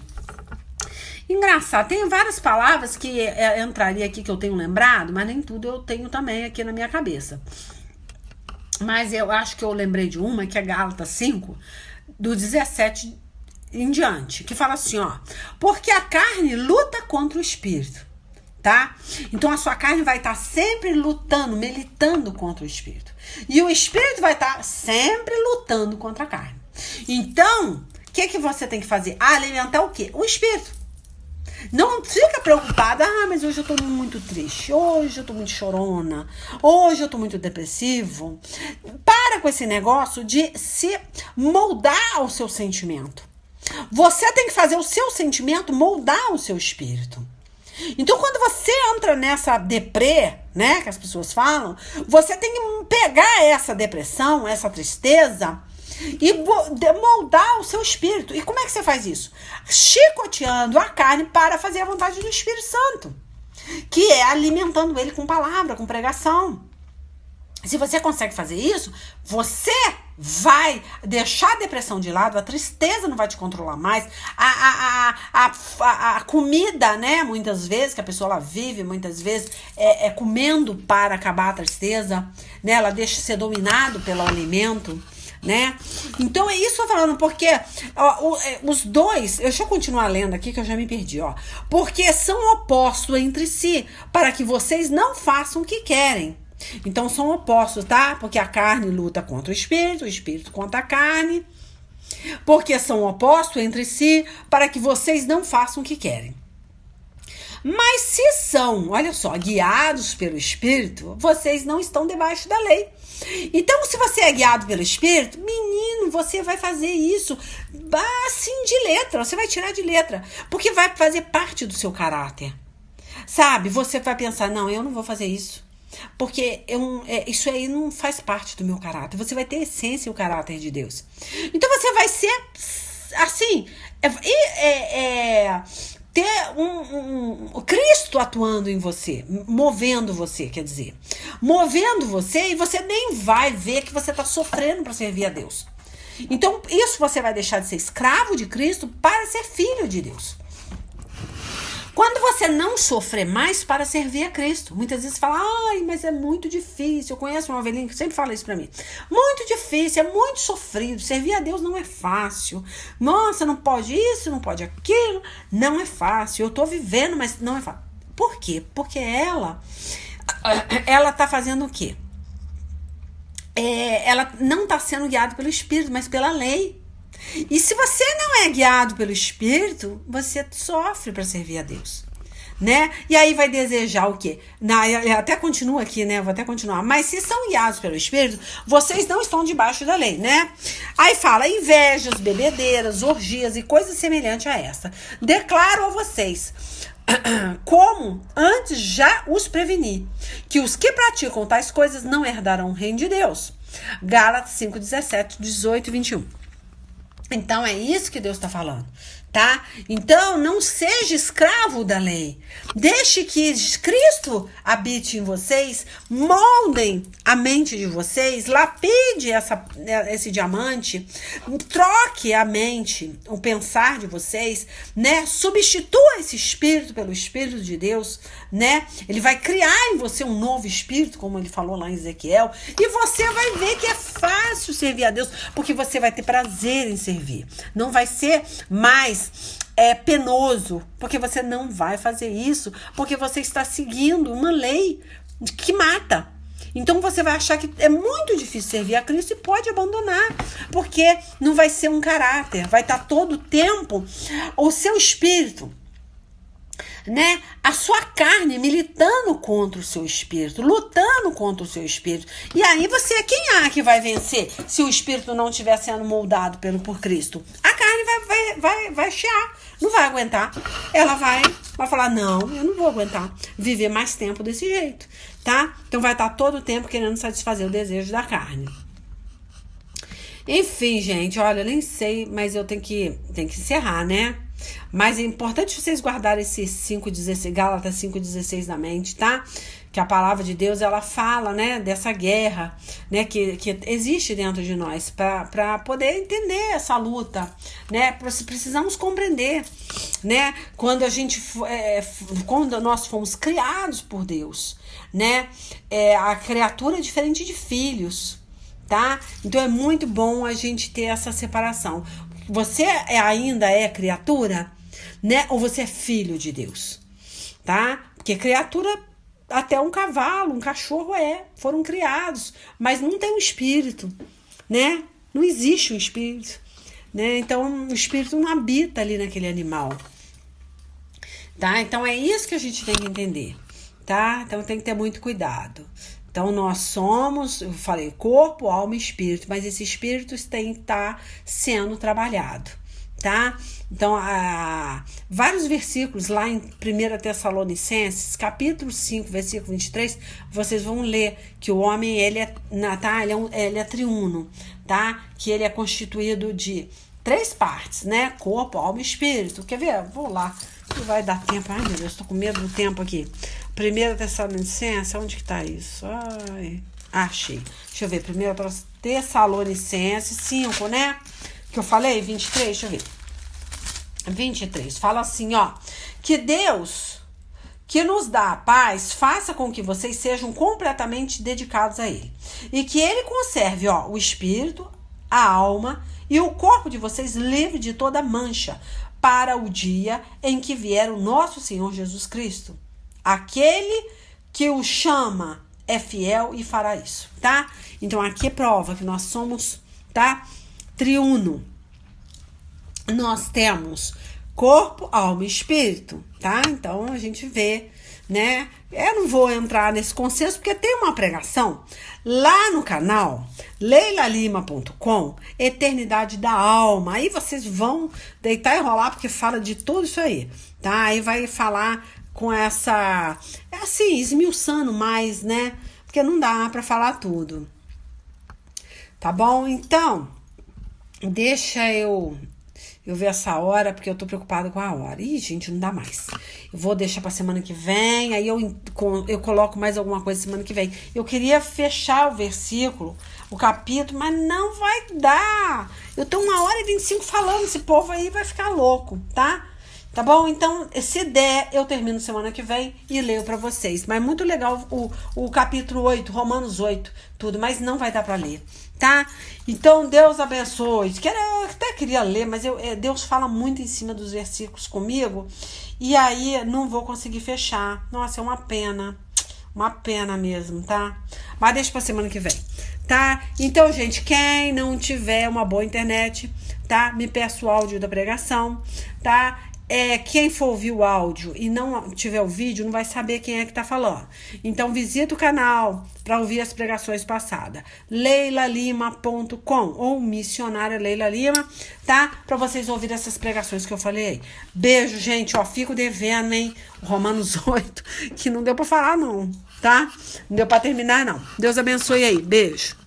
A: Engraçado, tem várias palavras que entraria aqui que eu tenho lembrado, mas nem tudo eu tenho também aqui na minha cabeça. Mas eu acho que eu lembrei de uma, que é Gálatas 5, do 17 em diante, que fala assim, ó, porque a carne luta contra o espírito, tá? Então a sua carne vai estar sempre lutando, militando contra o espírito. E o espírito vai estar sempre lutando contra a carne. Então, o que você tem que fazer? Alimentar o quê? O espírito. Não fica preocupada, mas hoje eu tô muito triste, hoje eu tô muito chorona, hoje eu tô muito depressivo. Para com esse negócio de se moldar ao seu sentimento. Você tem que fazer o seu sentimento moldar o seu espírito. Então, quando você entra nessa deprê, né, que as pessoas falam, você tem que pegar essa depressão, essa tristeza e moldar o seu espírito. E como é que você faz isso? Chicoteando a carne para fazer a vontade do Espírito Santo, que é alimentando ele com palavra, com pregação. Se você consegue fazer isso, você vai deixar a depressão de lado, a tristeza não vai te controlar mais, a comida, né, muitas vezes, que a pessoa ela vive, muitas vezes, comendo para acabar a tristeza, né? Ela deixa de ser dominado pelo alimento, né? Então é isso que eu tô falando, porque ó, os dois, deixa eu continuar lendo aqui que eu já me perdi, ó. Porque são opostos entre si, para que vocês não façam o que querem. Então são opostos, tá? Porque a carne luta contra o espírito contra a carne. Porque são opostos entre si, para que vocês não façam o que querem. Mas se são, olha só, guiados pelo Espírito, vocês não estão debaixo da lei. Então, se você é guiado pelo Espírito, menino, você vai fazer isso assim de letra, você vai tirar de letra, porque vai fazer parte do seu caráter. Sabe, você vai pensar, não, eu não vou fazer isso, porque isso aí não faz parte do meu caráter. Você vai ter a essência e o caráter de Deus. Então, você vai ser assim, ter um Cristo atuando em você, movendo você, quer dizer, movendo você, e você nem vai ver que você está sofrendo para servir a Deus. Então, isso você vai deixar de ser escravo de Cristo para ser filho de Deus. Quando você não sofrer mais para servir a Cristo. Muitas vezes fala, ai, mas é muito difícil. Eu conheço uma ovelhinha que sempre fala isso pra mim. Muito difícil, é muito sofrido. Servir a Deus não é fácil. Nossa, não pode isso, não pode aquilo. Não é fácil. Eu tô vivendo, mas não é fácil. Por quê? Porque ela tá fazendo o quê? Ela não tá sendo guiada pelo Espírito, mas pela lei. E se você não é guiado pelo Espírito, você sofre para servir a Deus, né? E aí vai desejar o quê? Até continua aqui, né? Vou até continuar. Mas se são guiados pelo Espírito, vocês não estão debaixo da lei, né? Aí fala invejas, bebedeiras, orgias e coisas semelhantes a essa. Declaro a vocês, como antes já os preveni, que os que praticam tais coisas não herdarão o reino de Deus. Gálatas 5, 17, 18 e 21. Então é isso que Deus está falando, tá? Então não seja escravo da lei. Deixe que Cristo habite em vocês, moldem a mente de vocês, lapide esse diamante, troque a mente, o pensar de vocês, né? Substitua esse espírito pelo Espírito de Deus, né? Ele vai criar em você um novo espírito, como ele falou lá em Ezequiel, e você vai ver que é fácil servir a Deus, porque você vai ter prazer em servir. Não vai ser mais penoso, porque você não vai fazer isso, porque você está seguindo uma lei que mata. Então você vai achar que é muito difícil servir a Cristo e pode abandonar, porque não vai ser um caráter, vai estar todo o tempo o seu espírito, né? A sua carne militando contra o seu espírito, lutando contra o seu espírito. E aí quem que vai vencer se o espírito não estiver sendo moldado por Cristo? A carne vai chiar, não vai aguentar. Ela vai falar, não, eu não vou aguentar viver mais tempo desse jeito, tá? Então vai estar todo o tempo querendo satisfazer o desejo da carne. Enfim, gente, olha, eu nem sei, mas eu tenho que encerrar, né? Mas é importante vocês guardarem esse 5,16, Gálatas 5,16 na mente, tá? Que a palavra de Deus, ela fala, né, dessa guerra, né, que existe dentro de nós, para poder entender essa luta, né? Precisamos compreender, né? Quando nós fomos criados por Deus, né? A criatura é diferente de filhos, tá? Então é muito bom a gente ter essa separação. Você ainda é criatura, né? Ou você é filho de Deus, tá? Porque criatura, até um cavalo, um cachorro foram criados, mas não tem um espírito, né? Não existe um espírito, né? Então o espírito não habita ali naquele animal, tá? Então é isso que a gente tem que entender, tá? Então tem que ter muito cuidado. Então, nós somos, eu falei, corpo, alma e espírito, mas esses espíritos têm que estar sendo trabalhado, tá? Então, vários versículos lá em 1 Tessalonicenses, capítulo 5, versículo 23, vocês vão ler que o homem, ele é triuno, tá? Que ele é constituído de 3 partes, né? Corpo, alma e espírito. Quer ver? Vou lá, não vai dar tempo. Ai, meu Deus, tô com medo do tempo aqui. 1 Tessalonicenses, onde que tá isso? Ai, achei. Deixa eu ver, 1 Tessalonicenses 5, né? Que eu falei, 23, deixa eu ver. 23, fala assim, ó. Que Deus que nos dá a paz, faça com que vocês sejam completamente dedicados a Ele. E que Ele conserve, o espírito, a alma e o corpo de vocês livre de toda mancha para o dia em que vier o nosso Senhor Jesus Cristo. Aquele que o chama é fiel e fará isso, tá? Então aqui prova que nós somos, tá? Triuno. Nós temos corpo, alma e espírito, tá? Então a gente vê, né? Eu não vou entrar nesse consenso porque tem uma pregação lá no canal leilalima.com, Eternidade da Alma. Aí vocês vão deitar e rolar porque fala de tudo isso aí, tá? Aí vai falar com essa, assim, esmiuçando mais, né? Porque não dá pra falar tudo. Tá bom? Então, deixa eu ver essa hora, porque eu tô preocupada com a hora. Ih, gente, não dá mais. Eu vou deixar pra semana que vem, aí eu coloco mais alguma coisa semana que vem. Eu queria fechar o versículo, o capítulo, mas não vai dar. Eu tô 1h25 falando, esse povo aí vai ficar louco, tá? Tá bom? Então, se der, eu termino semana que vem e leio pra vocês. Mas muito legal o capítulo 8, Romanos 8, tudo, mas não vai dar pra ler, tá? Então, Deus abençoe. Eu até queria ler, mas Deus fala muito em cima dos versículos comigo, e aí não vou conseguir fechar. Nossa, é uma pena mesmo, tá? Mas deixa pra semana que vem, tá? Então, gente, quem não tiver uma boa internet, tá? Me peça o áudio da pregação, tá? Quem for ouvir o áudio e não tiver o vídeo não vai saber quem é que tá falando. Então visita o canal para ouvir as pregações passadas, leilalima.com ou missionária Leila Lima, tá? Para vocês ouvirem essas pregações que eu falei. Beijo, gente, fico devendo, hein? Romanos 8, que não deu para falar não, tá? Não deu para terminar não. Deus abençoe aí. Beijo.